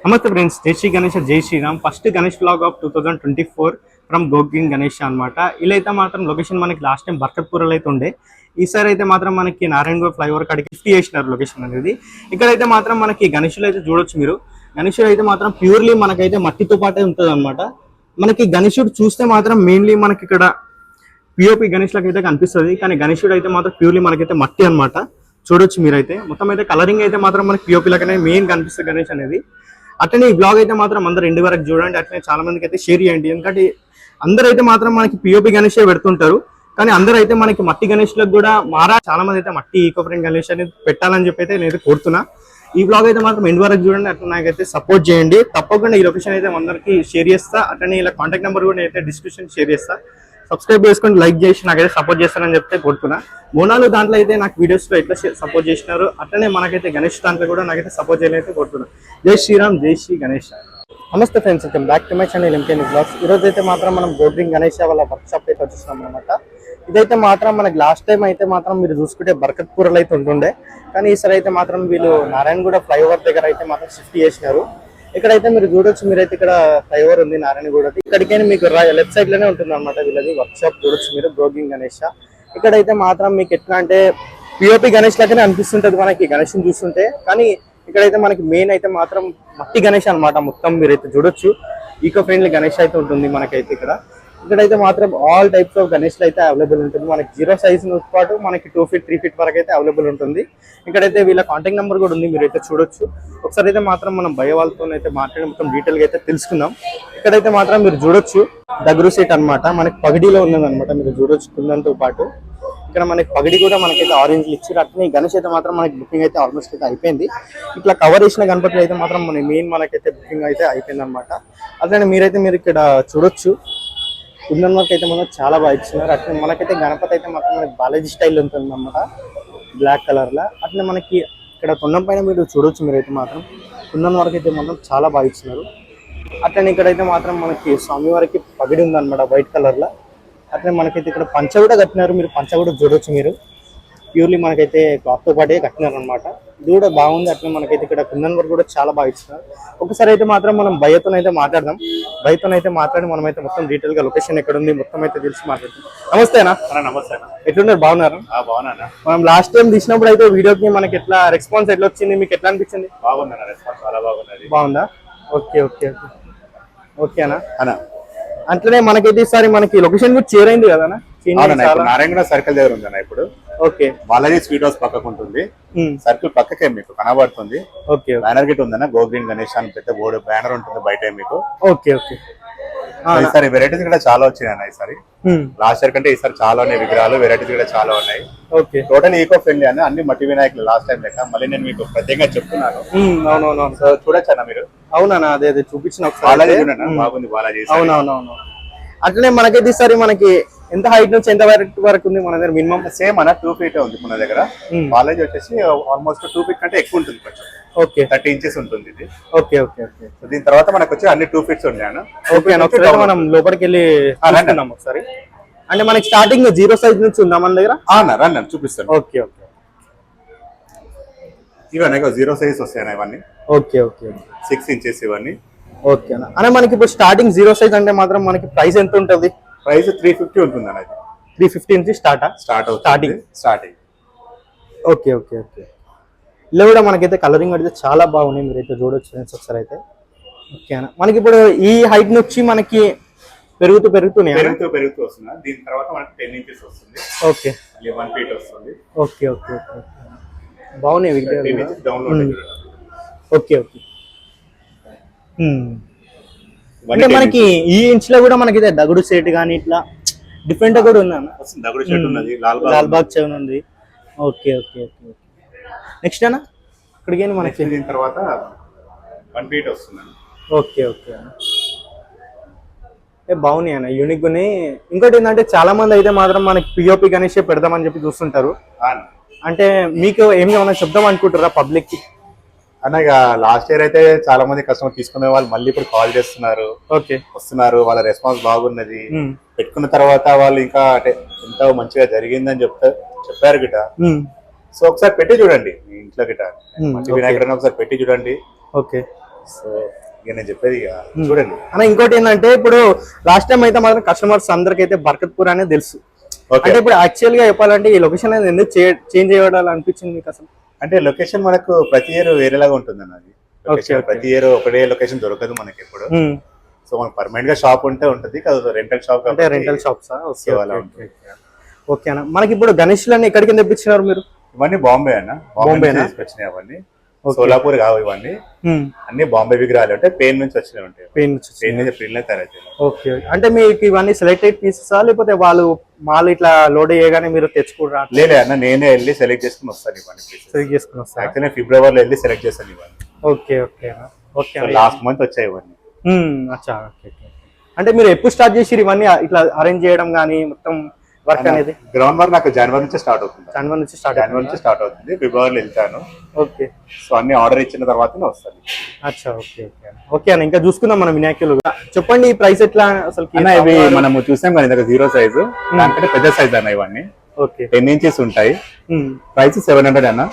నమస్తే ఫ్రెండ్స్, జై శ్రీ గణేష్, జై Shriram. First Ganesh vlog of 2024 from గోగింగ్ గణేష్ అనమాట. ఇలా అయితే మాత్రం లొకేషన్ మనకి లాస్ట్ టైం బర్కత్పూర్లో అయితే ఉండే. ఈసారి అయితే మాత్రం మనకి నారాయణగూడ ఫ్లైఓవర్ కాడికి 50 చేసినారు లొకేషన్ అనేది. ఇక్కడైతే మాత్రం మనకి గణేషులు అయితే చూడొచ్చు మీరు. గణేషుడు అయితే మాత్రం ప్యూర్లీ మనకైతే మట్టితో పాటే ఉంటుంది అనమాట. మనకి గణేషుడు చూస్తే మాత్రం మెయిన్లీ మనకి ఇక్కడ పిఓపి గణేష్ లకి అయితే కనిపిస్తుంది, కానీ గణేషుడు అయితే మాత్రం ప్యూర్లీ మనకైతే మట్టి అనమాట. చూడొచ్చు మీరైతే మొత్తం అయితే కలరింగ్ అయితే మాత్రం మనకి పిఓపి లకనే మెయిన్ కనిపిస్తుంది గణేష్ అనేది. అట్లనే ఈ బ్లాగ్ అయితే మాత్రం అందరు ఎండ్ వరకు చూడండి. అట్లనే చాలా మందికి అయితే షేర్ చేయండి, ఎందుకంటే అందరూ అయితే మాత్రం మనకి పిఓపి గణేషే పెడుతుంటారు, కానీ అందరూ అయితే మనకి మట్టి గణేష్లకు కూడా చాలా మంది అయితే మట్టి ఈకో ఫ్రెండ్ గణేష్ అనేది పెట్టాలని చెప్పి అయితే నేను కోరుతున్నా. ఈ బ్లాగ్ అయితే మాత్రం ఎండ్ వరకు చూడండి, అట్లా నాకైతే సపోర్ట్ చేయండి. తప్పకుండా ఈ లొకేషన్ అయితే అందరికి షేర్ చేస్తా. అట్లనే ఇలా కాంటాక్ట్ నెంబర్ కూడా అయితే డిస్క్రిప్షన్ షేర్ చేస్తా. సబ్స్క్రైబ్ చేసుకొని లైక్ చేసి నాకైతే సపోర్ట్ చేస్తానని చెప్తే కోరుతున్నా. మోనాలు దాంట్లో అయితే నాకు వీడియోస్లో ఎట్లా సపోర్ట్ చేసినారు, అట్లనే మనకైతే గణేష్ దాంట్లో కూడా నాకైతే సపోర్ట్ చేయాలైతే కోరుతున్నా. జై శ్రీరామ్, జై శ్రీ గణేష్. నమస్తే friends, welcome back to my channel MKN blogs. ఈరోజు అయితే మాత్రం మనం గోడ్రింగ్ గణేష్ వాళ్ళ వర్క్ షాప్ అయితే వచ్చేస్తున్నాం అనమాట. ఇదైతే మాత్రం మనకి లాస్ట్ టైం అయితే మాత్రం మీరు చూసుకుంటే బర్కత్పూర్లో అయితే ఉంటుండే, కానీ ఈసారి అయితే మాత్రం వీళ్ళు నారాయణగూడ ఫ్లైఓవర్ దగ్గర అయితే మాత్రం షిఫ్ట్ చేసినారు. ఇక్కడైతే మీరు చూడొచ్చు, మీరైతే ఇక్కడ ఫ్లైఓవర్ ఉంది నారాయణగూడ, ఇక్కడికైనా మీకు లెఫ్ట్ సైడ్ లోనే ఉంటుంది అనమాట వీళ్ళది వర్క్ షాప్. చూడొచ్చు మీరు గోగింగ్ గణేష్. ఇక్కడైతే మాత్రం మీకు ఎట్లా అంటే పిఓపి గణేష్ లాగానే అనిపిస్తుంటది మనకి గణేష్ చూస్తుంటే, కానీ ఇక్కడైతే మనకి మెయిన్ అయితే మాత్రం మట్టి గణేష్ అనమాట. మొత్తం మీరైతే చూడొచ్చు ఈకో ఫ్రెండ్లీ గణేష్ అయితే ఉంటుంది మనకైతే ఇక్కడైతే మాత్రం ఆల్ టైప్స్ ఆఫ్ గణేష్లు అయితే అవైలబుల్ ఉంటుంది. మనకి 0 సైజ్ పాటు మనకి 2 ఫీట్ 3 ఫీట్ వరకు అయితే అవైలబుల్ ఉంటుంది. ఇక్కడైతే వీళ్ళ కాంటాక్ట్ నెంబర్ కూడా ఉంది, మీరైతే చూడొచ్చు. ఒకసారి అయితే మాత్రం మనం భయ వాళ్ళతో అయితే మాట్లాడి మొత్తం డీటెయిల్ గా అయితే తెలుసుకుందాం. ఇక్కడైతే మాత్రం మీరు చూడొచ్చు దగ్గర సీట్ అనమాట, మనకి పగడిలో ఉన్నది అనమాట. మీరు చూడొచ్చు కుందంతో పాటు ఇక్కడ మనకి పగడి కూడా మనకైతే ఆరెంజ్ ఇచ్చారు. అట్లనే గణేష్ అయితే మాత్రం మనకి బుకింగ్ అయితే ఆల్మోస్ట్ అయితే అయిపోయింది. ఇట్లా కవర్ చేసిన గణపతి అయితే మాత్రం మన మెయిన్ మనకైతే బుకింగ్ అయితే అయిపోయింది అనమాట. అట్లనే మీరు ఇక్కడ చూడొచ్చు కుందన్ వర్క్ అయితే మనం చాలా బాగా ఇచ్చినారు. అట్లనే మనకైతే గణపతి అయితే మాత్రం మనకి బాలాజీ స్టైల్ ఉంటుంది అనమాట, బ్లాక్ కలర్ లా. అట్లనే మనకి ఇక్కడ తొండం పైన మీరు చూడొచ్చు, మీరైతే మాత్రం కుందన్ వర్క్ అయితే మాత్రం చాలా బాగా ఇచ్చినారు. అట్లనే ఇక్కడైతే మాత్రం మనకి స్వామి వారికి పగిడి ఉందన్నమాట వైట్ కలర్ లా. అట్లనే మనకైతే ఇక్కడ పంచ కూడా కట్టినారు, మీరు పంచ కూడా చూడొచ్చు. మీరు ప్యూర్లీ మనకైతే క్లాత్ తో పాటే కట్టినారు అనమాట. ఇది కూడా బాగుంది. అట్లనే మనకైతే ఇక్కడ కుందన్ వర్క్ కూడా చాలా బాగా ఇచ్చినారు. ఒకసారి అయితే మాత్రం మనం భయ్యతోనైతే మాట్లాడదాం. భయ్యతోనైతే మాట్లాడి మనం అయితే మొత్తం డీటెయిల్ గా లొకేషన్ ఎక్కడ ఉంది మొత్తం అయితే తెలిసి మాట్లాడతాం. నమస్తేనా? నమస్తే. ఎట్లున్నారు? బాగున్నారు? బాగున్నా. మనం లాస్ట్ టైం తీసినప్పుడు అయితే వీడియోకి మనకి ఎట్లా రెస్పాన్స్ ఎట్లా వచ్చింది, మీకు ఎట్లా అనిపించింది? బాగుందన్న, రెస్పాన్స్ చాలా బాగున్నది. బాగుందా? ఓకే ఓకే ఓకే ఓకేనా అన్న. అట్లనే మనకైతే ఈసారి మనకి లొకేషన్ కూడా చేంజ్ అయింది కదా? నారాయణగూడ సర్కిల్ దగ్గర ఉంది అన్న. ఇప్పుడు ఓకే, బాలాజీ స్వీట్ హౌస్ పక్కకు ఉంటుంది, సర్కిల్ పక్కకే మీకు కనబడుతుంది. ఓకే, బ్యానర్ గిట్ ఉందన్న, గోగ్రీన్ గణేష్ అని పెద్ద బోర్డు బ్యానర్ ఉంటుంది బయట మీకు. Okay okay. ఈసారి వెరైటీస్ కూడా చాలా వచ్చినాయి అన్న. ఈసారి లాస్ట్ ఇయర్ కంటే ఈసారి చాలా ఉన్నాయి విగ్రహాలు, వెరైటీస్ కూడా చాలా ఉన్నాయి. ఓకే, టోటల్ ఈకో ఫ్రెండ్లీ అని అన్ని మట్టి వినాయకులు లాస్ట్ టైం లెక్క. మళ్ళీ నేను మీకు ప్రత్యేకంగా చెప్తున్నాను. అవునవును, సో చూడొచ్చు అన్న మీరు. అవునా? అదే అదే చూపించిన బాలాజీ చూడండి, బాగుంది బాలాజీ. అవునవునవును. అట్లనే మనకైతే ఈసారి మనకి ఎంత హైట్ నుంచి ఎంత వరకు ఉంది మన దగ్గర? మినిమం సేమ్ అన్న 2 ఫీట్ ఉంది మన దగ్గర. బాలాజీ వచ్చేసి ఆల్మోస్ట్ 2 ఫీట్ కంటే ఎక్కువ ఉంటుంది కొంచెం. ఓకే, 30 ఇంచెస్ ఉంటుంది ఇది. Okay okay okay. దీని తర్వాత మనకు వచ్చి అన్ని 2 ఫీట్స్ ఉన్నాయి అన్న. ఓకే అన్న, ఒకసారి మనం లోపలికి వెళ్ళి చూస్తున్నాం ఒకసారి. అంటే మనకి స్టార్టింగ్ 0 సైజ్ నుంచి ఉందా మన దగ్గర? రన్ చూపిస్తాను. Okay okay. ఇవన్నీ 0 సైజ్ వస్తాయి ఇవన్నీ. Okay okay. 6 ఇంచెస్ ఇవన్నీ. ఓకే అన్న. అనే మనకి ఇప్పుడు స్టార్టింగ్ 0 సైజ్ అంటే మాత్రం మనకి ప్రైస్ ఎంత ఉంటుంది? ప్రైస్ 350 ఉంటుంది అన్న. 350 నుంచి స్టార్టింగ్. Okay okay okay. ఇలా కూడా మనకైతే కలరింగ్ అయితే చాలా బాగున్నాయి, మీరైతే చూడొచ్చు ఫ్రెండ్స్ ఒకసారి అయితే. ఓకే అన్న, మనకి ఇప్పుడు ఈ హైట్ నుంచి మనకి పెరుగుతున్నాయి వస్తుంది. దీని తర్వాత మనకి 10 ఇంచెస్ వస్తుంది. ఓకే, 1 ఫీట్ వస్తుంది. Okay okay okay. బాగున్నాయి విగ్రహాలు. Okay okay. అంటే మనకి ఈ ఇంచ్ లో కూడా మనకి దగుడు సెట్ గానీ ఇట్లా డిఫరెంట్ కూడా ఉంది అన్న. దగుడు సెట్ ఉన్నది, లాల్ బాగ్ చౌన్ ఉంది. Okay okay okay. నెక్స్ట్ అన్న ఇక్కడికి మనకి దీని తర్వాత 1 ఫీట్ వస్తుంది. ఓకే ఓకే అన్న. బాగున్నాయి అన్న, యూనిక్ ఉన్నాయి. ఇంకోటి ఏంటంటే చాలా మంది అయితే మాత్రం మనకి పిఓపి గణేష్ పెడదామని చెప్పి చూస్తుంటారు. అంటే మీకు ఏమైనా చెప్దాం అనుకుంటారా పబ్లిక్ కి? అన్న ఇక లాస్ట్ ఇయర్ అయితే చాలా మంది కస్టమర్ తీసుకునే వాళ్ళు మళ్ళీ ఇప్పుడు కాల్ చేస్తున్నారు. ఓకే, వస్తున్నారు, వాళ్ళ రెస్పాన్స్ బాగున్నది. పెట్టుకున్న తర్వాత వాళ్ళు ఇంకా అంటే ఎంతో మంచిగా జరిగిందని చెప్పారు గిట. సో ఒకసారి పెట్టి చూడండి మీ ఇంట్లో గిట, మంచి వినాయకుడు ఒకసారి పెట్టి చూడండి. ఓకే, సో ఇక నేను చెప్పేది ఇక చూడండి. అన్న ఇంకోటి ఏంటంటే ఇప్పుడు లాస్ట్ టైం అయితే మాత్రం కస్టమర్స్ అందరికి అయితే బర్కత్పూర్ అనేది తెలుసు. అంటే ఇప్పుడు యాక్చువల్ గా చెప్పాలంటే ఈ లొకేషన్ అనేది ఎందుకు చేంజ్ చేయడం అనిపించింది మీకు అసలు? అంటే లొకేషన్ మనకు ప్రతి ఇయర్ వేరేలాగా ఉంటుంది అన్న అది. ప్రతి ఇయర్ ఒకటే లొకేషన్ దొరకదు మనకి ఎప్పుడు. సో మనకు పర్మనెంట్ గా షాప్ ఉంటే ఉంటుంది, రెంటల్ షాప్ అంటే రెంటల్ షాప్స్. ఓకే అన్న, మనకి ఇప్పుడు గణేష్లన్నీ ఎక్కడికి తెప్పించినారు మీరు? ఇవన్నీ బాంబే అన్న, బాంబే వచ్చినాయి అవన్నీ. సోలాపూర్ కావు ఇవన్నీ, అన్ని బాంబే విగ్రహాలు అంటే పెయిన్ నుంచి వచ్చినాయి ఉంటాయి. పెయిన్ నుంచి ప్రింట్ తయారు. ఓకే, అంటే మీకు ఇవన్నీ సెలెక్టెడ్ పీసెస్ లేకపోతే వాళ్ళు మాల్ ఇట్లా లోడ్ చేయగానే మీరు తెచ్చుకుంటారా? లేదు అన్న, నేనే వెళ్ళి సెలెక్ట్ చేసుకుని వస్తాను ఇవన్నీ. సెలెక్ట్ చేసుకుని వస్తాను. యాక్చువల్లీ ఫిబ్రవరిలో వెళ్ళి సెలెక్ట్ చేస్తాను ఇవన్నీ. Okay okay okay, last month వచ్చాయి ఇవన్నీ. అచ్చా ఓకే. అంటే మీరు ఎప్పుడు స్టార్ట్ చేసిరు ఇవన్నీ ఇట్లా అరేంజ్ చేయడం కానీ మొత్తం వర్క్ అనేది? గ్రౌండ్ వర్క్ నాకు జనవరి నుంచి స్టార్ట్ అవుతుంది. జనవరి నుంచి స్టార్ట్ అవుతుంది. ఫిబ్రవరిలో వెళ్తాను. ఓకే, సో అన్ని ఆర్డర్ ఇచ్చిన తర్వాతనే వస్తాను. అచ్చా ఓకే ఓకే ఓకే అన్న, ఇంకా చూసుకుందాం మనం వినాయకులు. చెప్పండి ఈ ప్రైస్ ఎట్లా అసలు? ఇవి మనం చూసాం కానీ ఇందాక 0 సైజు, దానికంటే పెద్ద సైజ్ అన్న ఇవన్నీ. ఓకే, 10 inches ఉంటాయి. ప్రైస్ 700 అన్న.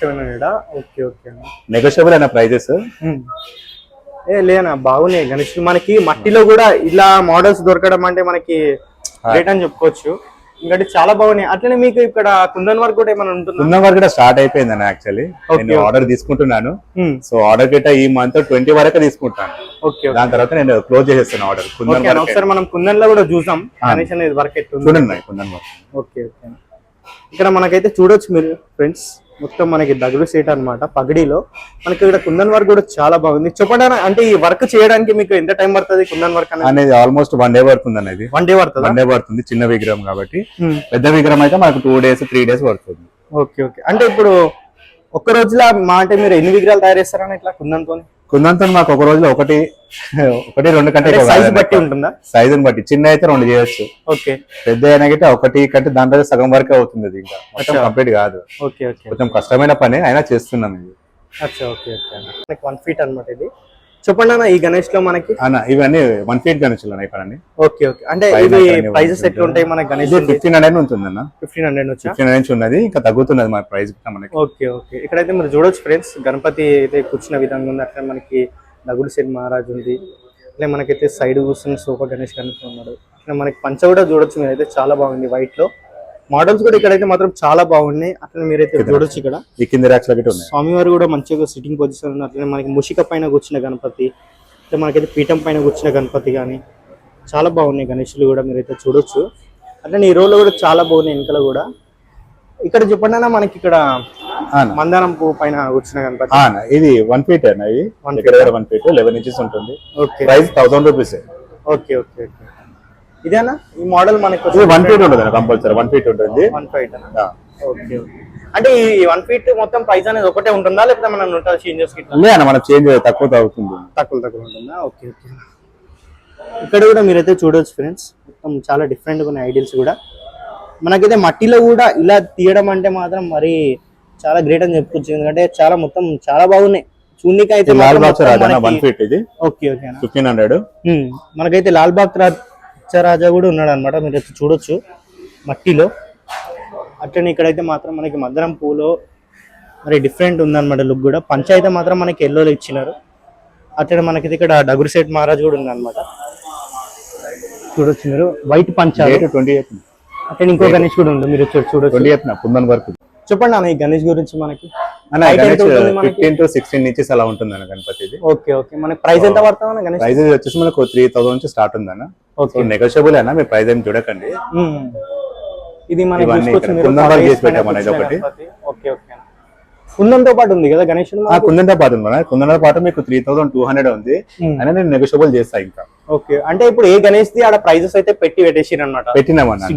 700? ఓకే ఓకే అన్న, నెగోషియబుల్ అన్న ప్రైజెస్. లేనా బాగున్నాయి గణేష్. మనకి మట్టిలో కూడా ఇలా మోడల్స్ దొరకడం అంటే మనకి రేట్ అని చెప్పుకోవచ్చు. ఇంకటి చాలా బాగున్నాయి. అట్లనే మీకు ఇక్కడ కుందన్ వర్క్ కూడా ఏమైనా ఉంటుంది? కుందన్ వర్క్ కూడా స్టార్ట్ అయిపోయింది అన్న. యాక్చువల్లీ నేను ఆర్డర్ తీసుకుంటున్నాను. సో ఆర్డర్ గిట్ట ఈ మంత్ 20 వరకు తీసుకుంటాను. ఓకే, దాని తర్వాత నేను క్లోజ్ చేసేస్తాను ఆర్డర్. కుందన్ వర్క్ ఒకసారి మనం కుందన్ లో కూడా చూసాం గణేష్ అనేది వర్క్ ఎట్లా చూడండి కుందన్ వర్క్. ఓకే ఓకే, ఇక్కడ మనకైతే చూడొచ్చు మీరు ఫ్రెండ్స్, మొత్తం మనకి దగుడు సెట్ అన్నమాట పగడిలో. మనకి ఇక్కడ కుందన్ వర్క్ కూడా చాలా బాగుంది. చెప్పండి అంటే ఈ వర్క్ చేయడానికి మీకు ఎంత టైం పడుతుంది? కుందన్ వర్క్ అనేది ఆల్మోస్ట్ 1 day పడుతుంది అనేది. 1 day పడుతుంది? 1 day పడుతుంది, చిన్న విగ్రహం కాబట్టి. పెద్ద విగ్రహం అయితే మనకు 2 days 3 days పడుతుంది. ఓకే ఓకే, అంటే ఇప్పుడు ఒక్క రోజులో మా అంటే మీరు ఎన్ని విగ్రహాలు తయారు చేస్తారని ఇట్లా కుందన్తో? కుందన్తో మాకు ఒక రోజులో ఒకటి 2 కంటే సైజ్ బట్టి ఉంటుందా? సైజుని బట్టి, చిన్న అయితే 2 చేయొచ్చు. ఓకే, పెద్ద అయినా గిట్ట 1 కంటే దాంట్లో సగం వరకే అవుతుంది. అది ఇంకా మొత్తం కంప్లీట్ కాదు. ఓకే ఓకే, కొంచెం కష్టమైన పని అయినా చేస్తున్నాం ఇది. అచ్చా ఓకే ఓకే, 1 feet అన్నమాట ఇది. చెప్పండి అన్న ఈ గణేష్ లో మనకి అన్న ఇవన్నీ 1 feet గణేష్ లో ఇక్కడ. ఓకే ఓకే, అంటే ఇవి ప్రైజెస్ ఎట్లా ఉంటాయి మన గణేష్? 1500 ఉంటుంది అన్న. 1500 వచ్చా? 1500 నుంచి ఉన్నది, ఇంకా తగ్గుతున్నది మన ప్రైస్ మనకి. ఓకే ఓకే, ఇక్కడైతే మీరు చూడొచ్చు ఫ్రెండ్స్, గణపతి అయితే కూర్చున్న విధంగా ఉంది. అట్లా మనకి దగుడు సెట్ మహారాజ్ ఉంది. అట్లా మనకైతే సైడ్ కూర్చున్న సోఫా గణేష్ కనిపిస్తూ ఉన్నాడు. అట్లా మనకి పంచ కూడా చూడొచ్చు మీరైతే, చాలా బాగుంది వైట్ లో. మోడల్స్ కూడా ఇక్కడైతే మాత్రం చాలా బాగున్నాయి. అట్లా మీరైతే చూడొచ్చు. ఇక్కడ ఈ కింద ర్యాక్స్ లో ఉన్నాయి. స్వామివారు కూడా మంచిగా సిట్టింగ్ పొజిషన్ ఉన్నారు. అట్లా మనకి ముషిక పైన కూర్చున్న గణపతి, అట్లా మనకైతే పీఠం పైన కూర్చున్న గణపతి కానీ చాలా బాగున్నాయి గణేషులు కూడా మీరైతే చూడొచ్చు. అట్లా ఈ రోజులో కూడా చాలా బాగున్నాయి వెనకలు కూడా. ఇక్కడ చెప్పండి అన్న మనకి ఇక్కడ మందారం పువ్వు పైన కూర్చున్న గణపతి. ఇది 1 feet అన్న. ఇది 1 feet 11 inches ఉంటుంది. Price 1000 rupees. Okay okay okay, ఇదేనా ఈ మోడల్ మనకి 1 feet ఉంటుంది కంపల్సరీ. 1 feet ఉంటుంది. 1 feet. ఓకే, అంటే ఈ 1 feet మొత్తం ప్రైస్ అనేది ఒకటే ఉంటుందా లేకపోతే మనం చేంజ్ చేసుకుంటాం? మనం చేంజ్ తక్కువ అవుతుంది. తక్కువ ఉంటుందా? ఓకే ఓకే, ఇక్కడ కూడా మీరైతే చూడవచ్చు ఫ్రెండ్స్, మొత్తం చాలా డిఫరెంట్గా ఉన్నాయి ఐడియల్స్ కూడా. మనకైతే మట్టిలో కూడా ఇలా తీయడం అంటే మాత్రం మరి చాలా గ్రేట్ అని చెప్పుకోవచ్చు. ఎందుకంటే చాలా మొత్తం చాలా బాగున్నాయి చూడడానికి అయితే. 1 feet ఇది. Okay okay, 1500. మనకైతే లాల్ బాగ్ రాజా కూడా ఉన్నాడు అనమాట, మీరు చూడొచ్చు మట్టిలో. అట్లనే ఇక్కడైతే మాత్రం మనకి మద్దరం పూలో మరి డిఫరెంట్ ఉందన్నమాట లుక్ కూడా. పంచ అయితే మాత్రం మనకి ఎల్లోలో ఇచ్చినారు. అట్లనే మనకి ఇక్కడ డగురు సెట్ మహారాజ్ కూడా ఉందన్నమాట, చూడొచ్చు మీరు. వైట్ పంచ 28. అట్లా ఇంకో గణేష్ కూడా ఉంది, మీరు చూడొచ్చు. 28 కుందన్ వర్క్. చెప్పండి అన్న ఈ గణేష్ గురించి మనకి. 15 to 16 inches అలా ఉంటుంది అన్న గణపతి. ఓకే ఓకే, మనకి ప్రైస్ ఎంత పడుతుంది అన్న గణేష్? ప్రైస్ వచ్చేసి మనకు 3000 నుంచి స్టార్ట్ ఉంది అన్న. నెగోషియబుల్ అయినా మీ ప్రైస్ ఏమి చూడకండి. ఇది మనకి ఒకటి కుందంతో పాటు ఉంది కదా గణేష్? కుందంతో పాటు ఉంది. కుందంతో పాటు మీకు 3200 ఉంది అని నేను నెగోషియబుల్ చేస్తా ఇంకా. ఓకే, అంటే ఇప్పుడు ఏ గణేష్ ది ఆడ ప్రైజెస్ అయితే పెట్టేసిరు అనమాట? పెట్టినామన్నా.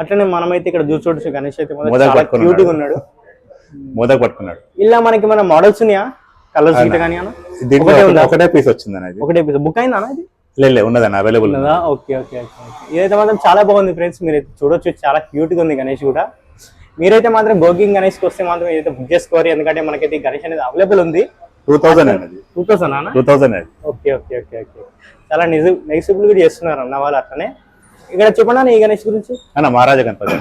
అట్లనే మనమైతే ఇక్కడ చూడొచ్చు గణేష్ అయితే క్యూట్ గా ఉన్నాడు, మోదక్ పట్టుకున్నాడు. ఇలా మనకి మన మోడల్స్ ఉన్నాయా కలర్స్ గిట్ట కానీ? ఒకటే పీస్ వచ్చింది అన్న. ఒకటే పీస్ బుక్ అయిందా ఇది? లేదు ఉన్నదన్న, అవైలబుల్ ఉన్నదా? ఓకే ఓకే ఓకే, ఇదైతే మాత్రం చాలా బాగుంది ఫ్రెండ్స్, మీరైతే చూడొచ్చు. చాలా క్యూట్ గా ఉంది గణేష్ కూడా. మీరైతే మాత్రం గోగింగ్ గణేష్ కి వస్తే మాత్రం ఏదైతే బుక్ చేసుకోవాలి, ఎందుకంటే మనకైతే గణేష్ అనేది అవైలబుల్ ఉంది. 2000 అన్నది. 2000 ఓకే ఓకే ఓకే ఓకే, చాలా నెగిసిబుల్ కూడా చేస్తున్నారు అన్న వాళ్ళు. అట్లనే ఇక్కడ చెప్పండి ఈ గణేష్ గురించి. అన్న మహారాజా గణపతి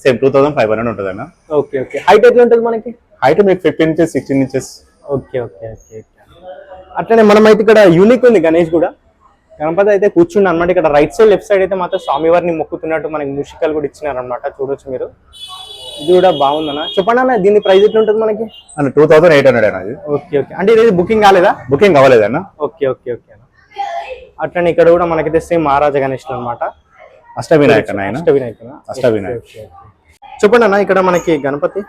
సేమ్ 2500 ఉంటుంది అన్న. Okay okay. హైట్ ఎట్లా ఉంటుంది మనకి? హైట్ మీకు 15 inches 16 inches. Okay okay okay. అట్లనే మనమైతే ఇక్కడ యూనిక్ ఉంది గణేష్ కూడా. గణపతి అయితే కూర్చుండి అనమాట. ఇక్కడ రైట్ సైడ్ లెఫ్ట్ సైడ్ అయితే మాత్రం స్వామివారిని మొక్కుతున్నట్టు మనకి మూషికలు కూడా ఇచ్చినారనమాట, చూడొచ్చు మీరు. ఇది కూడా బాగుందన్న. చెప్పండి అన్న, దీని ప్రైస్ ఎట్లా ఉంటుంది మనకి? అన్న 2800 అన్న ఇది. Okay okay. అంటే ఇది బుకింగ్ కాలేదా? బుకింగ్ అవ్వలేదన్న. ఓకే ఓకే ఓకే అన్న. అట్లనే ఇక్కడ కూడా మనకైతే సేమ్ మహారాజా గణేష్ అనమాట. అష్టవినాయక ఆయన. అష్టవినాయక. చెప్పండి అన్న, ఇక్కడ మనకి గణపతి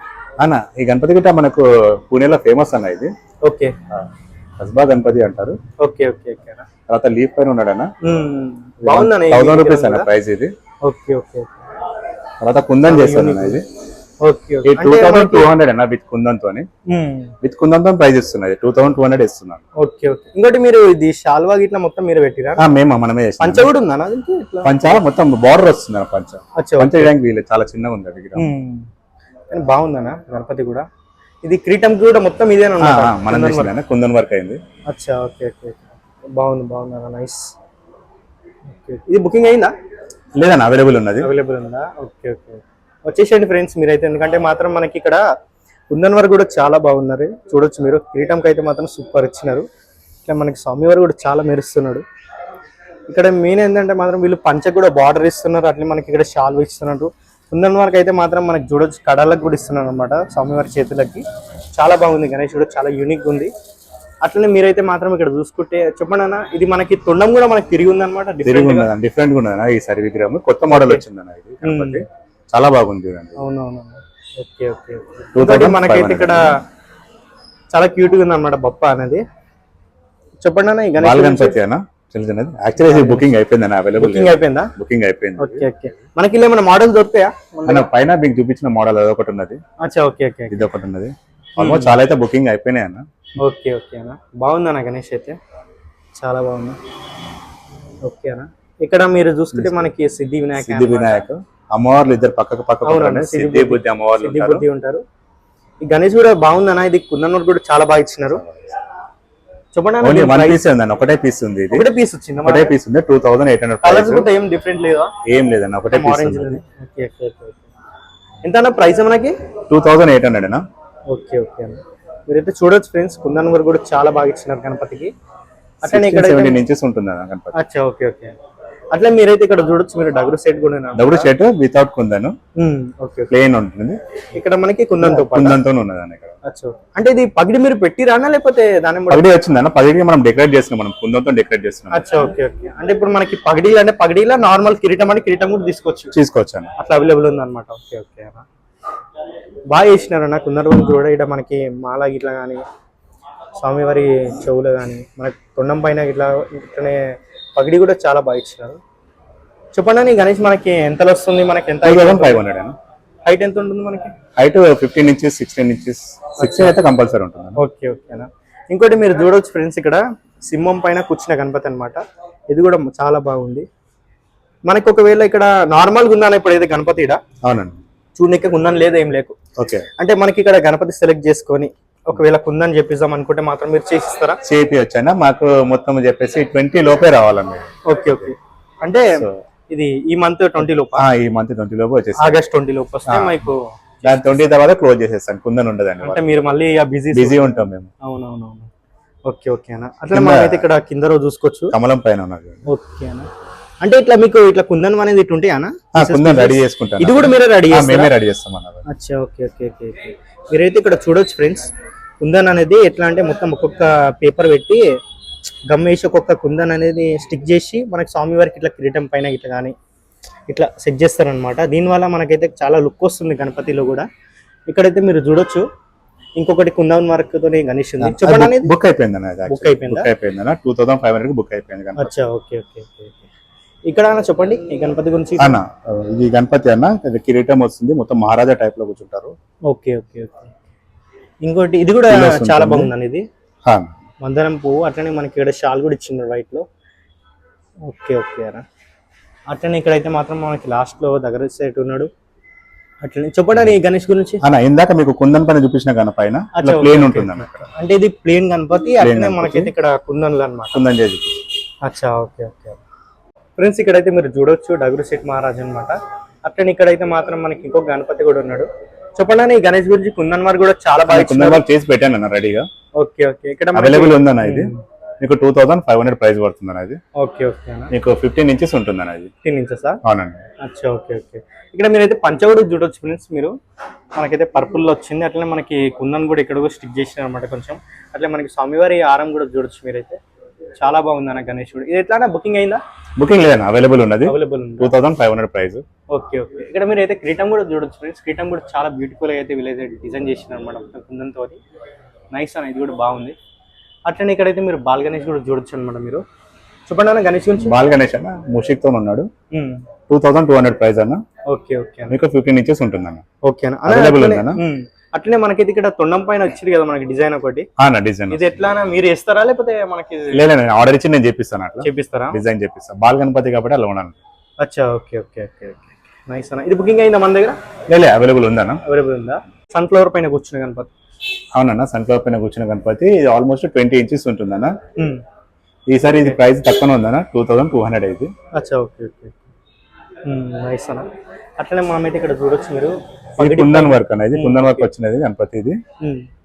అన్న, ఈ గణపతి గిట్ట మనకు పూణేలో ఫేమస్ అన్న ఇది. ఓకే. కస్బా గణపతి అంటారు. Okay okay okay. తర్వాత లీఫ్ పైన ఉన్నాడన్న. బాగుందన్న. 1000 రూపీస్ అన్న ప్రైస్ ఇది. Okay okay. తర్వాత కుందన్ చేస్తాను ఇది. Okay okay. 2200 అన్న విత్ కుందన్ తోని. విత్ కుందన్ తో ప్రైస్ ఇస్తున్నది 2200 ఇస్తున్నాను. Okay okay. ఇంకోటి మీరు ఇది షాల్వా గిట్లా మొత్తం మీరు పెట్టిరా? మనమే చేస్తాం. పంచ కూడా ఉందా దీనికి? పంచ మొత్తం బార్డర్ వస్తుంది అన్న. పంచ చేయడానికి వీలేదు, చాలా చిన్నగా ఉంది విగ్రహం. కానీ బాగుందన్న గణపతి కూడా. ఇది క్రీటం కూడా మొత్తం ఇదేనా? మనం చేసిన కుందన్ వర్క్ అయింది. అచ్చా ఓకే ఓకే. బాగుంది బాగుందన్న, నైస్. ఓకే. ఇది బుకింగ్ అయిందా? లేదన్న, అవైలబుల్ ఉన్నది. అవైలబుల్ ఉందా? Okay okay. వచ్చేసేయండి ఫ్రెండ్స్ మీరైతే, ఎందుకంటే మాత్రం మనకి ఇక్కడ కుందన్ వారు కూడా చాలా బాగున్నారు, చూడొచ్చు మీరు. కిరీటంకి అయితే మాత్రం సూపర్ ఇచ్చినారు. ఇట్లా మనకి స్వామివారు కూడా చాలా మెరుస్తున్నాడు. ఇక్కడ మెయిన్ ఏంటంటే మాత్రం వీళ్ళు పంచ కూడా బార్డర్ ఇస్తున్నారు, అట్లే మనకి ఇక్కడ షాల్ ఇస్తున్నారు. కుందన్ వారికి అయితే మాత్రం మనకి చూడొచ్చు కడలకు కూడా ఇస్తున్నారు అనమాట, స్వామివారి చేతులకి. చాలా బాగుంది గణేష్ కూడా, చాలా యూనిక్ ఉంది. అట్లనే మీరైతే మాత్రం ఇక్కడ చూసుకుంటే చెప్పండి అన్న, ఇది మనకి తొండం కూడా మనకి తిరిగి ఉంది అనమాట. డిఫరెంట్ గా ఉన్నది ఈసారి విగ్రహం, కొత్త మోడల్ వచ్చిందన్న ఇది గణపతి. చాలా బాగుంది. అవునవును. Okay okay. మనకైతే ఇక్కడ చాలా క్యూట్ గా ఉంది అనమాట బప్ప అనేది. చెప్పండి అన్న, ఈ గణేష్ గణపతి అన్న తెలిసినది. యాక్చువల్లీ బుకింగ్ అయిపోయింది అన్న, అవైలబుల్. బుకింగ్ అయిపోయిందా? బుకింగ్ అయిపోయింది. Okay okay. మనకి ఇలా ఏమైనా మోడల్స్ దొరుకుతాయా అన్న? పైన మీకు చూపించిన మోడల్ అదొకటి ఉన్నది. అచ్చా ఓకే ఓకే. ఇది ఒకటి ఉన్నది. ఆల్మోస్ట్ చాలా అయితే బుకింగ్ అయిపోయినాయి అన్న. ఓకే ఓకే అన్న. బాగుందన్న గణేష్ అయితే, చాలా బాగుంది. ఓకే అన్న. ఇక్కడ మీరు చూసుకుంటే మనకి సిద్ధి వినాయక అమ్మవార్లు ఇద్దరు పక్కకు సిద్ధి బుద్ధి అమ్మవార్లు ఉంటారు. ఈ గణేష్ కూడా బాగుందన్న. ఇది కుందన్ కూడా చాలా బాగా ఇచ్చినారు. చెప్పండి. వన్ పీస్ ఉందన్న, ఒకటే పీస్ ఉంది. ఒకటే పీస్ వచ్చింది, ఒకటే పీస్ ఉంది. 2800. కలర్స్ కూడా ఏం డిఫరెంట్ లేదా? ఏం లేదన్న, ఒకటే పీస్ ఉంది. Okay okay okay. ఎంత అన్న ప్రైస్ మనకి? 2800 అన్న. ఓకే ఓకే అన్న. మీరైతే చూడొచ్చు ఫ్రెండ్స్, కుందన్ వారు కూడా చాలా బాగా ఇచ్చినారు గణపతికి. అట్లనే ఇక్కడ 17 ఇంచెస్ ఉంటుంది అన్న గణపతి. అచ్చా ఓకే ఓకే. అట్లా మీరైతే ఇక్కడ చూడొచ్చు మీరు, డగురు సెట్ కూడా వితౌట్ కుందన్. ఓకే. ప్లేన్ ఉంటుంది. ఇక్కడ మనకి కుందన్తో ఉన్నది అన్న ఇక్కడ. అచ్చా. అంటే ఇది పగిడి మీరు పెట్టిరానా లేకపోతే దాని పగిడి వచ్చిందన్న? పగిడి మనం డెకరేట్ చేస్తున్నాం, మనం కుందంతో డెకరేట్ చేస్తున్నాం. అచ్చా ఓకే ఓకే. అంటే ఇప్పుడు మనకి పగిడి అంటే పగిడిలా నార్మల్ కిరీటం అంటే కిరీటం కూడా తీసుకోవచ్చు అన్న, అట్లా అవైలబుల్ ఉంది అనమాట. ఓకే ఓకే అన్న. బాగా చేసినారు అన్న కుందన్ కూడా. ఇక్కడ మనకి మాల గిట్లా కానీ, స్వామివారి చెవులు కానీ, మనకి తొండం పైన ఇట్లా ఇట్లనే పగిడి కూడా చాలా బాగా ఇచ్చినారు. చెప్పండి గణేష్, మనకి ఎంత వస్తుంది? మనకి ఎంత? 500 అన్న. హైట్ ఎంత ఉంటుంది మనకి? Height 15 inches 16 inches. 16 అయితే కంపల్సరీ ఉంటుంది. ఓకే ఓకేనా. ఇంకోటి మీరు చూడవచ్చు ఫ్రెండ్స్, ఇక్కడ సింహం పైన కూర్చున్న గణపతి అనమాట. ఇది కూడా చాలా బాగుంది. మనకి ఒకవేళ ఇక్కడ నార్మల్ గా ఉందా ఇప్పుడు ఏదో గణపతి? అవునండి. చూడనికి కుందన్ లేదు, ఏం లేకు. ఓకే. అంటే మనకి ఇక్కడ గణపతి సెలెక్ట్ చేసుకొని ఒకవేళ కుందన్ చెప్పిస్తాం అనుకుంటే మాత్రం మీరు చేసిస్తారా? చేపియొచ్చా? మాకు మొత్తం చెప్పేసి 20 లోపే రావాలండి. Okay okay. అంటే ఇది ఈ మంత్ 20 లోపు? ఈ మంత్ 20 లోపు వచ్చేసి ఆగస్ట్ 20 లోపు వస్తే మీకు దాని 20 తర్వాత క్లోజ్ చేసేస్తాను, కుందన్ ఉండదండి. అంటే మీరు మళ్ళీ బిజీ ఉంటాం మేము. అవునవునవును. ఓకే ఓకే అన్న. అట్లా మనమైతే ఇక్కడ కింద రోజు చూసుకోవచ్చు, కమలం పైన ఉన్నది. ఓకే అన్న. అంటే ఇట్లా మీకు ఇట్లా కుందన్ అనేది ఇట్లా ఉంటాయా అన్న? కుందన్ రెడీ చేసుకుంటాం. ఇది కూడా మీరే రెడీ చేస్తారా? మేమే రెడీ చేస్తాం అన్న. అచ్చా ఓకే ఓకే ఓకే. మీరైతే ఇక్కడ చూడొచ్చు ఫ్రెండ్స్, కుందన్ అనేది ఎట్లా అంటే మొత్తం ఒక్కొక్క పేపర్ పెట్టి గమ్ వేసి ఒక్కొక్క కుందన్ అనేది స్టిక్ చేసి మనకి స్వామివారికి ఇట్లా కిరీటం పైన ఇట్లా కానీ ఇట్లా సెట్ చేస్తారనమాట. దీనివల్ల మనకైతే చాలా లుక్ వస్తుంది గణపతిలో కూడా. ఇక్కడైతే మీరు చూడొచ్చు ఇంకొకటి కుందన్ వర్క్ తోనే గణేష్ ఉంది. చెప్పండి. బుక్ అయిపోయింది అన్న. బుక్ అయిపోయిందా? 2500 బుక్ అయిపోయింది. అచ్చా ఓకే ఓకే ఓకే. ఇక్కడ అన్న చెప్పండి ఈ గణపతి గురించి. అన్న ఈ గణపతి అన్న కిరీటం వస్తుంది, మొత్తం మహారాజా టైప్ లో కూర్చుంటారు. Okay okay okay. ఇంకోటి ఇది కూడా చాలా బాగుంది ఇది మందరం పువ్వు. అట్లనే మనకి ఇక్కడ షాల్ కూడా ఇచ్చింది వైట్ లో. ఓకే ఓకే అన్న. అట్లనే ఇక్కడైతే మాత్రం మనకి లాస్ట్ లో దగ్గర సైడ్ ఉన్నాడు. అట్లనే చెప్పండి ఈ గణేష్ గురించి. అన్న ఇందాక మీకు కుందన్ పైన చూపించిన గణ పైన ప్లేన్ ఉంటుంది. అంటే ఇది ప్లేన్ గణపతి. అట్లనే మనకైతే ఇక్కడ కుందన్లు అన్నమాట. కుందన్ చేసి. అచ్చా ఓకే ఓకే ఫ్రెండ్స్, ఇక్కడైతే మీరు చూడొచ్చు డగురు సెట్ మహారాజ్ అనమాట. అట్లనే ఇక్కడైతే మాత్రం మనకి ఇంకో గణపతి కూడా ఉన్నాడు. చెప్పండి అన్న, ఈ గణేష్ గురించి కుందన్ వారు కూడా చాలా బాగా కుందన్ వర్క్ చేసి పెట్టాను అన్న రెడీగా. ఓకే ఓకే, ఇక్కడ అవైలబుల్ ఉందన్న ఇది మీకు 2500 ప్రైస్ పడుతుంది ఇది. ఓకే ఓకే అన్న, మీకు 15 ఇంచెస్ ఉంటుంది అన్న ఇది. 15 ఇంచెస్? అవునండి. అచ్చా ఓకే ఓకే. ఇక్కడ మీరైతే పంచగూడ చూడొచ్చు ఫ్రెండ్స్ మీరు, మనకైతే పర్పుల్ లో వచ్చింది. అట్లనే మనకి కుందన్ కూడా ఇక్కడ కూడా స్టిక్ చేసినారు అనమాట కొంచెం. అట్లే మనకి స్వామివారి ఆరం కూడా చూడొచ్చు మీరైతే, చాలా బాగుంది అన్న గణేశుడు. ఇది ఎట్లా బుకింగ్ అయిందా? బుకింగ్ లేదన్న, అవైలబుల్ ఉన్నది. అవైలబుల్ ఉంది, 2500 ప్రైస్. Okay okay. ఇక్కడ మీరు అయితే క్రీటం కూడా చూడొచ్చు ఫ్రెండ్స్, క్రీటం కూడా చాలా బ్యూటిఫుల్ అయితే వీళ్ళైతే డిజైన్ చేసినారు అనమాట కుందన్తో. నైస్ అన్న, ఇది కూడా బాగుంది. అట్లనే ఇక్కడైతే మీరు బాల్ గణేష్ కూడా చూడొచ్చు అనమాట. మీరు చెప్పండి అన్న గణేష్ గురించి. బాల్ గణేష్ అన్న ముషిక్ తో ఉన్నాడు, 2200 ప్రైస్ అన్న. ఓకే ఓకే, మీకు 15 ఇంచెస్ ఉంటుంది అన్న. ఓకే అన్న, అవైలబుల్ ఉందన్న. అట్లనే మనకి ఇక్కడ తొండం పైన వచ్చింది కదా మనకి డిజైన్ ఒకటి, డిజైన్ ఇది ఎట్లా మీరు ఇస్తారా లేకపోతే మనకి? లేదు, ఆర్డర్ ఇచ్చి నేను చేపిస్తాను, అట్లా చేపిస్తారా? డిజైన్ చేపిస్తాను, బాల్ గణపతి కాబట్టి అలా ఉన్నాను. అచ్చా okay okay okay okay, nice అన్న. ఇది బుకింగ్ అయిందా మన దగ్గర? లేదు, అవైలబుల్ ఉందన్న. అవైలబుల్ ఉందా? సన్ఫ్లవర్ పైన కూర్చున్న గణపతి. అవునన్న, సన్ఫ్లవర్ పైన కూర్చున్న గణపతి. ఇది ఆల్మోస్ట్ 20 ఇంచెస్ ఉంటుందన్న. ఈసారి ఇది ప్రైస్ తక్కువ ఉందన్న, 2200 ఇది. అచ్చా ఓకే ఓకే, నైస్ అన్న. అట్లనే మనమైతే ఇక్కడ చూడొచ్చు మీరు, కుందన్ వర్క్ అనేది, కుందన్ వర్క్ వచ్చినది గణపతి ఇది.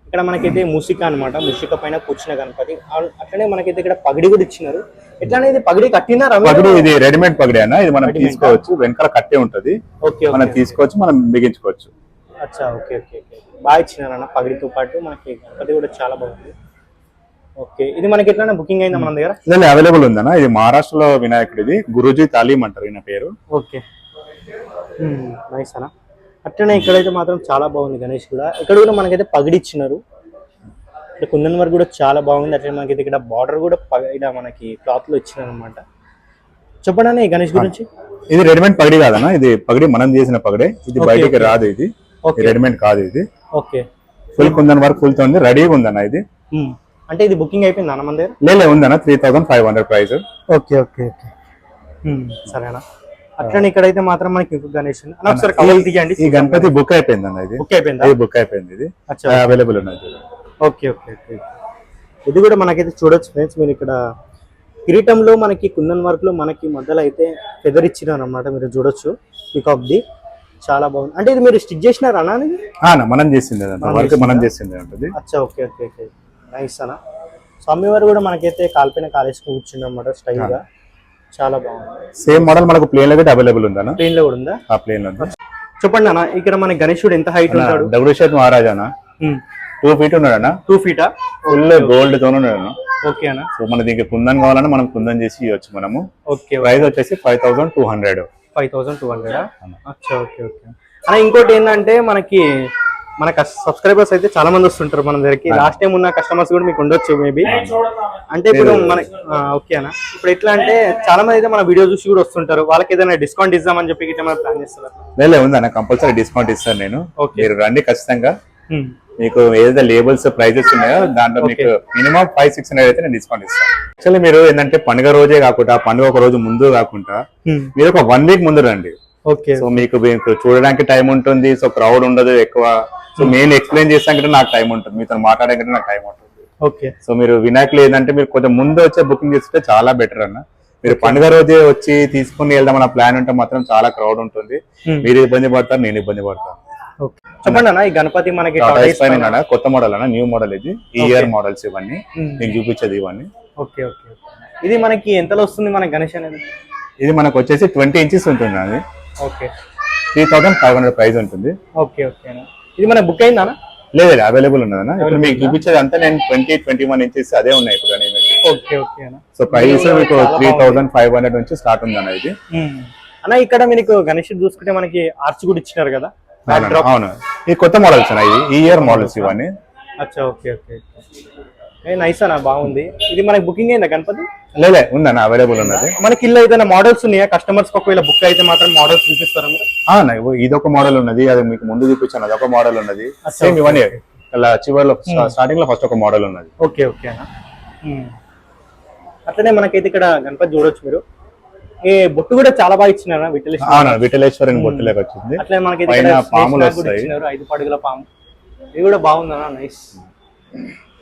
ఇక్కడ మనకైతే ముసిక అనమాట, ముసిక పైన కూర్చున్న గణపతి. అట్లనే మనకైతే ఇక్కడ పగిడి కూడా ఇచ్చినారు. ఎట్లా ఇది పగిడి కట్టినారా? పగిడి ఇది రెడీమేడ్ పగిడి అన్న, ఇది మనం తీసుకోవచ్చు, వెనకాల కట్టే ఉంటది, మనం తీసుకోవచ్చు, మనం బిగించుకోవచ్చు. అచ్చా ఓకే ఓకే ఓకే, బాగా ఇచ్చినారన్న పగిడితో పాటు. మనకి గణపతి కూడా చాలా బాగుంది. ఓకే, ఇది మనకి ఎట్లా బుకింగ్ అయిందా మన దగ్గర? లేదు, అవైలబుల్ ఉందన్న. ఇది మహారాష్ట్రలో వినాయకుడు, ఇది గురూజీ తాలీం అంటారు ఈయన పేరు. ఓకే, నైస్ అన్న. అట్లనే ఇక్కడైతే మాత్రం చాలా బాగుంది గణేష్ కూడా. ఇక్కడ కూడా మనకైతే పగిడి ఇచ్చినారు. ఇక్కడ కుందన్ వర్క్ కూడా చాలా బాగుంది. అట్లనే మనకైతే ఇక్కడ బార్డర్ కూడా ఇక్కడ మనకి క్లాత్ లో ఇచ్చినారు అనమాట. చెప్పండి అన్న ఈ గణేష్ గురించి. ఇది రెడీమేడ్ పగిడి కాదన్న, ఇది పగిడి మనం చేసిన పగిడే, ఇది బయటికి రాదు, ఇది రెడీమేడ్ కాదు ఇది. Okay, full kundan work full తో ఉంది, రెడీగా ఉందన్న ఇది. అంటే ఇది బుకింగ్ అయిపోయింది అన్న మన దగ్గర? లేదు, ఉందన్న, 3500 ప్రైస్. ఓకే ఓకే ఓకే, సరేనా. అట్లనే ఇక్కడైతే మాత్రం మనకి ఇంకొక గణేష్ ఒకసారి కవర్ తీయండి. ఈ గణపతి బుక్ అయిపోయింది అన్న, ఇది బుక్ అయిపోయింది, బుక్ అయిపోయింది, ఇది అవైలబుల్ ఉన్నది. ఓకే ఓకే ఓకే, ఇది కూడా మనకైతే చూడొచ్చు ఫ్రెండ్స్. మీరు ఇక్కడ కిరీటంలో మనకి కుందన్ వర్క్ లో మనకి మధ్యలో అయితే ఫెదర్ ఇచ్చినారు అనమాట, మీరు చూడొచ్చు పీకాక్ ది. చాలా బాగుంది. అంటే ఇది మీరు స్టిచ్ చేసినారా అన్న? మనం చేసింది వర్క్, మనం చేసింది ఉంటుంది. అచ్చా ఓకే ఓకే ఓకే, నైస్ అన్న. స్వామివారు కూడా మనకైతే కాల్పైన కాలేసుకుని కూర్చుంది అనమాట స్టైల్ గా, చాలా బాగుంది. సేమ్ మోడల్ మనకు ప్లేన్ లో కూడా అవైలబుల్ ఉందా? ప్లేన్ లో కూడా ఉందా? ప్లేన్ లో. చెప్పండి అన్న, ఇక్కడ మన గణేశుడు ఎంత హైట్ ఉంటాడు? డబ్ల్యూషేట్ మహారాజా 2 feet ఉన్నాడన్నా. 2 feet ఫుల్ గోల్డ్ తో ఉన్నాడు. ఓకే అన్న. సో మన దీనికి కుందన్ కావాలన్నా మనం కుందన్ చేసి ఇవ్వచ్చు మనము. ఓకే, ప్రైస్ వచ్చేసి 5200. 5200. అచ్చా ఓకే ఓకే అన్న. ఇంకోటి ఏంటంటే మనకి మన సబ్స్క్రైబర్స్ అయితే చాలా మంది వస్తుంటారు మన దగ్గరికి. లాస్ట్ టైం ఉన్న కస్టమర్స్ కూడా మీకు ఉండొచ్చు మేబీ. అంటే ఇప్పుడు మన ఓకే అన్న, ఇప్పుడు ఎట్లా అంటే చాలా మంది అయితే మన వీడియో చూసి కూడా వస్తుంటారు, వాళ్ళకి ఏదైనా డిస్కౌంట్ ఇద్దామని చెప్పి ఇట్లా మనం ప్లాన్ చేస్తారు? లేదు, ఉందన్న, కంపల్సరీ డిస్కౌంట్ ఇస్తాను నేను. మీరు రండి ఖచ్చితంగా. మీకు ఏదైతే లేబుల్స్ ప్రైజెస్ ఉన్నాయో దాంట్లో మీకు మినిమం 500-600 అయితే నేను డిస్కౌంట్ ఇస్తాను. యాక్చువల్లీ మీరు ఏంటంటే పండుగ రోజే కాకుండా, పండుగ ఒక రోజు ముందు కాకుండా మీరు ఒక 1 week ముందు రండి. ఓకే, సో మీకు చూడడానికి టైం ఉంటుంది, సో క్రౌడ్ ఉండదు ఎక్కువ. సో నేను ఎక్స్ప్లెయిన్ చేసాకంటే నాకు టైం ఉంటుంది, మీతో మాట్లాడకంటే నాకు టైం ఉంటుంది. ఓకే, సో మీరు వినాయకులు ఏంటంటే మీరు కొంచెం ముందు వచ్చే బుకింగ్ చేస్తే చాలా బెటర్ అన్న. మీరు పండుగ రోజే వచ్చి తీసుకుని వెళ్దాం అన్న ప్లాన్ ఉంటే మాత్రం చాలా క్రౌడ్ ఉంటుంది, మీరు ఇబ్బంది పడతారు, నేను ఇబ్బంది పడతాను. చెప్పండి అన్న, ఈ గణపతి మనకి కొత్త మోడల్ అన్న, న్యూ మోడల్ ఇది, ఈ ఇయర్ మోడల్స్ ఇవన్నీ నేను చూపించేది ఇవన్నీ. ఓకే ఓకే, ఇది మనకి ఎంతలో వస్తుంది మన గణేష్ అనేది? ఇది మనకు వచ్చేసి 20 inches ఉంటుంది అది. ఓకే, 3500 ప్రైస్ ఉంటుంది. ఓకే ఓకే, ఇది మన బుక్ అయిందా? లేదు, అవైలబుల్ ఉన్నదన్న. ఇప్పుడు మీకు చూపించేది అంతా నేను 20-21 inches అదే ఉన్నాయి ఇప్పుడు. ఓకే ఓకే అన్న. సో ప్రైస్ మీకు 3500 నుంచి స్టార్ట్ ఉంది అన్న ఇది. అన్న ఇక్కడ మీకు గణేష్ చూసుకుంటే మనకి ఆర్చ్ కూడా ఇచ్చినారు కదా? అవును, ఈ కొత్త మోడల్స్ అన్న, ఈ ఇయర్ మోడల్స్ ఇవన్నీ. అచ్చా ఓకే ఓకే, నైస్ అన్న, బాగుంది. ఇది మనకి బుకింగ్ అయిందా గణపతి? లేలే, ఉందన్న, అవైలబుల్ ఉన్నది. మనకి ఇలా ఏదైనా మోడల్స్ ఉన్నాయా కస్టమర్స్ ఒకవేళ బుక్ అయితే మాత్రం మోడల్స్ చూపిస్తారా మీరు? ఇదొక మోడల్ ఉన్నది, అది మీకు ముందు చూపించాను, అదొక మోడల్ ఉన్నది. సేమ్ ఇవన్నీ ఇలా చివరిలో స్టార్టింగ్ లో ఫస్ట్ ఒక మోడల్ ఉన్నది. ఓకే ఓకే అన్న. అట్లనే మనకైతే ఇక్కడ గణపతి చూడొచ్చు మీరు. ఈ బొట్టు కూడా చాలా బాగా ఇచ్చినారా? విఠలేశ్వరుని బొట్టు లేక వచ్చింది. అట్లే మనకి పాములు వస్తాయి, 5 పడుగుల పాము. ఇది కూడా బాగుందన్న, నైస్.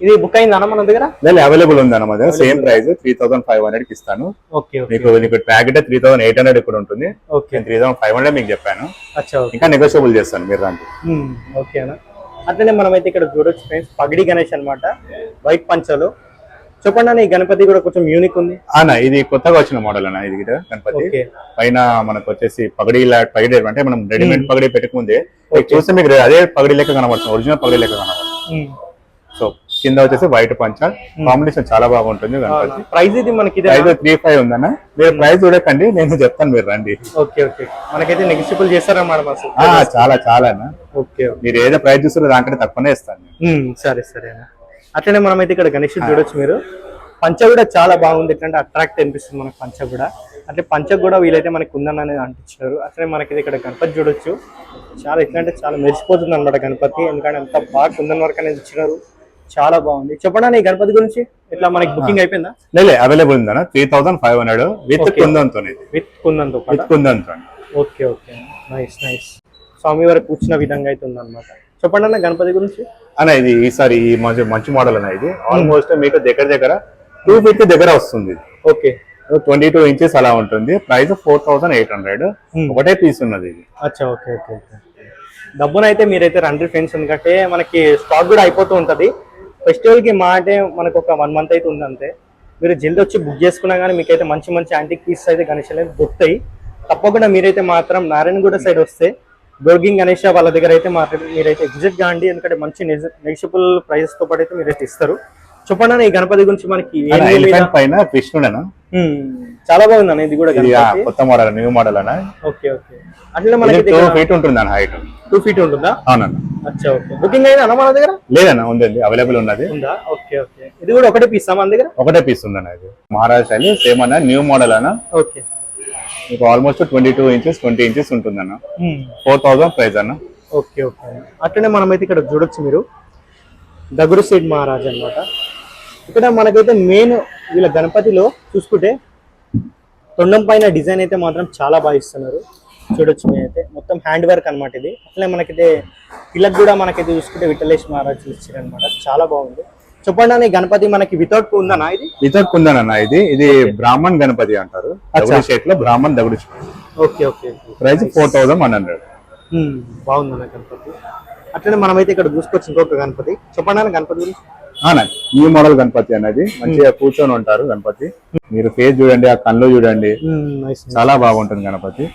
ఇది బుక్ అయిందా మన దగ్గర? లేదు, అవైలబుల్ ఉంది అన్న, మన దగ్గర సేమ్ ప్రైస్ 3500 కి ఇస్తాను. ఓకే మీకు ప్యాకెట్ 3800 ఇక్కడ ఉంటుంది. ఓకే, 3500 మీకు చెప్పాను. అచ్చా, ఇంకా నెగోషియబుల్ చేస్తాను మీరు రండి. ఓకేనా. అట్లనే మనమైతే ఇక్కడ చూడొచ్చు ఫ్రెండ్స్, పగడి గణేష్ అన్నమాట, వైట్ పంచలు. చెప్పండి అన్న, ఈ గణపతి కూడా కొంచెం యూనిక్ ఉంది అన్న. ఇది కొత్తగా వచ్చిన మోడల్ అన్న, ఇది గణపతి పైన మనకు వచ్చేసి పగడి అంటే మనం రెడీమేడ్ పగడి పెట్టకముందే చూస్తే మీకు అదే పగడి లెక్క కనబడుతుంది, ఒరిజినల్ పగడి లెక్క కనబడుతుంది. సో కింద వచ్చేసి వైట్ పంచ, కాంబినేషన్ చాలా బాగుంటుంది గణపతి. ప్రైస్ ఇది మనకి 35 ఉందన్న. మీరు ప్రైస్ చూడకండి, నేను చెప్తాను, మీరు రండి. ఓకే ఓకే, మనకైతే నెగోషియబుల్ చేస్తారన్నమాట. చాలా చాలా అన్న. ఓకే, మీరు ఏదో ప్రైస్ చూస్తారో దానికంటే తక్కువనే ఇస్తాను. సరే సరే అన్న. అట్లనే మనమైతే ఇక్కడ గణేష్ చూడొచ్చు మీరు. పంచ కూడా చాలా బాగుంది, ఎట్లంటే అట్రాక్ట్ అనిపిస్తుంది మనకు పంచ కూడా. అంటే పంచ కూడా వీలైతే మనకి ఉందని అనేది అంటించారు. అట్లనే మనకి ఇక్కడ గణపతి చూడొచ్చు, చాలా ఎట్లంటే చాలా మెరిసిపోతుంది అనమాట గణపతి, ఎందుకంటే అంత బాగా కుందన్ వర్క్ అనేది ఇచ్చినారు, చాలా బాగుంది. చెప్పండి ఈ గణపతి గురించి, ఇట్లా మనకి బుకింగ్ అయిపోయిందా? లేదు, అవైలబుల్ ఉందన్న. 3500 విత్ కుందంతో. విత్ కుందంతో. Okay okay, nice nice. స్వామి వారు కూర్చున్న విధంగా అయితే ఉందన్నమాట. చెప్పండి అన్న గణపతి గురించి. అన్న ఇది ఈసారి ఈ మంచి మోడల్ అన్న. ఇది ఆల్మోస్ట్ మీకు దగ్గర 2 feet దగ్గర వస్తుంది. ఓకే, 22 inches అలా ఉంటుంది. ప్రైస్ 4800. ఒకటే పీస్ ఉన్నది ఇది. అచ్చా, ఓకే ఓకే ఓకే. డబ్బునైతే మీరైతే రండి ఫ్రెండ్స్, ఎందుకంటే మనకి స్టాక్ కూడా అయిపోతూ ఉంటుంది. ఫెస్టివల్ కి మా అంటే మనకు ఒక 1 month అయితే ఉంది అంతే. మీరు జల్దీ వచ్చి బుక్ చేసుకున్నా కానీ మీకైతే మంచి యాంటిక్ పీసెస్ అయితే గణేష్ అనేది దొరుకుతాయి. తప్పకుండా మీరైతే మాత్రం నారాయణగూడ సైడ్ వస్తే గోర్గింగ్ గణేష్ వాళ్ళ దగ్గర అయితే మీరైతే విజిట్ కాండి, ఎందుకంటే మంచి నెగిషియబుల్ ప్రైజెస్ తో పాటు అయితే మీరైతే ఇస్తారు. చెప్పండి ఈ గణపతి గురించి. మనకి పైన కృష్ణుడనా, చాలా బాగుంది అన్న. ఇది కూడా కొత్త మోడల్, న్యూ మోడల్ అన్న. ఓకే ఓకే, అట్లా మనకి 2 feet ఉంటుంది అన్న హైట్. 2 feet ఉంటుందా? అవునన్న. అచ్చా, ఓకే. బుకింగ్ అయినా మన దగ్గర? లేదన్న, ఉంది, అవైలబుల్ ఉన్నది. ఉందా? Okay okay. ఇది కూడా ఒకటే పీస్ మన దగ్గర? ఒకటే పీస్ ఉందన్న. ఇది మహారాష్ట్ర సేమ్ అన్న, న్యూ మోడల్ అన్న. ఓకే, మీకు ఆల్మోస్ట్ 22 inches 20 inches ఉంటుందన్న. 4000 ప్రైస్ అన్న. Okay okay. అట్లనే మనమైతే ఇక్కడ చూడొచ్చు మీరు, దగురు సైడ్ మహారాజ్ అన్నమాట. ఇక్కడ మనకైతే మెయిన్ వీళ్ళ గణపతిలో చూసుకుంటే తొండం పైన డిజైన్ అయితే మాత్రం చాలా బాగా ఇస్తున్నారు. చూడొచ్చు మీరైతే మొత్తం హ్యాండ్ వర్క్ అనమాట ఇది. అట్లనే మనకైతే పిల్లకి కూడా మనకైతే చూసుకుంటే విఠలేష్ మహారాజ్ ఇచ్చారు అనమాట, చాలా బాగుంది. చెప్పండి అన్న, గణపతి మనకి వితౌట్ కుందనా? ఇది వితౌట్ కుందన. ఇది బ్రాహ్మణ్ గణపతి అంటారు, షేప్ లో బ్రాహ్మణ్ దగుడు. Okay okay. ప్రైస్ 4100. బాగుందన్న గణపతి. అట్లనే మనమైతే ఇక్కడ చూసుకోవచ్చు ఇంకొక గణపతి. చెప్పండి అన్న గణపతి గురించి. న్యూ మోడల్ గణపతి అనేది, మంచిగా కూర్చొని ఉంటారు గణపతి. మీరు ఫేస్ చూడండి, ఆ కళ్ళు చూడండి, చాలా బాగుంటుంది గణపతి.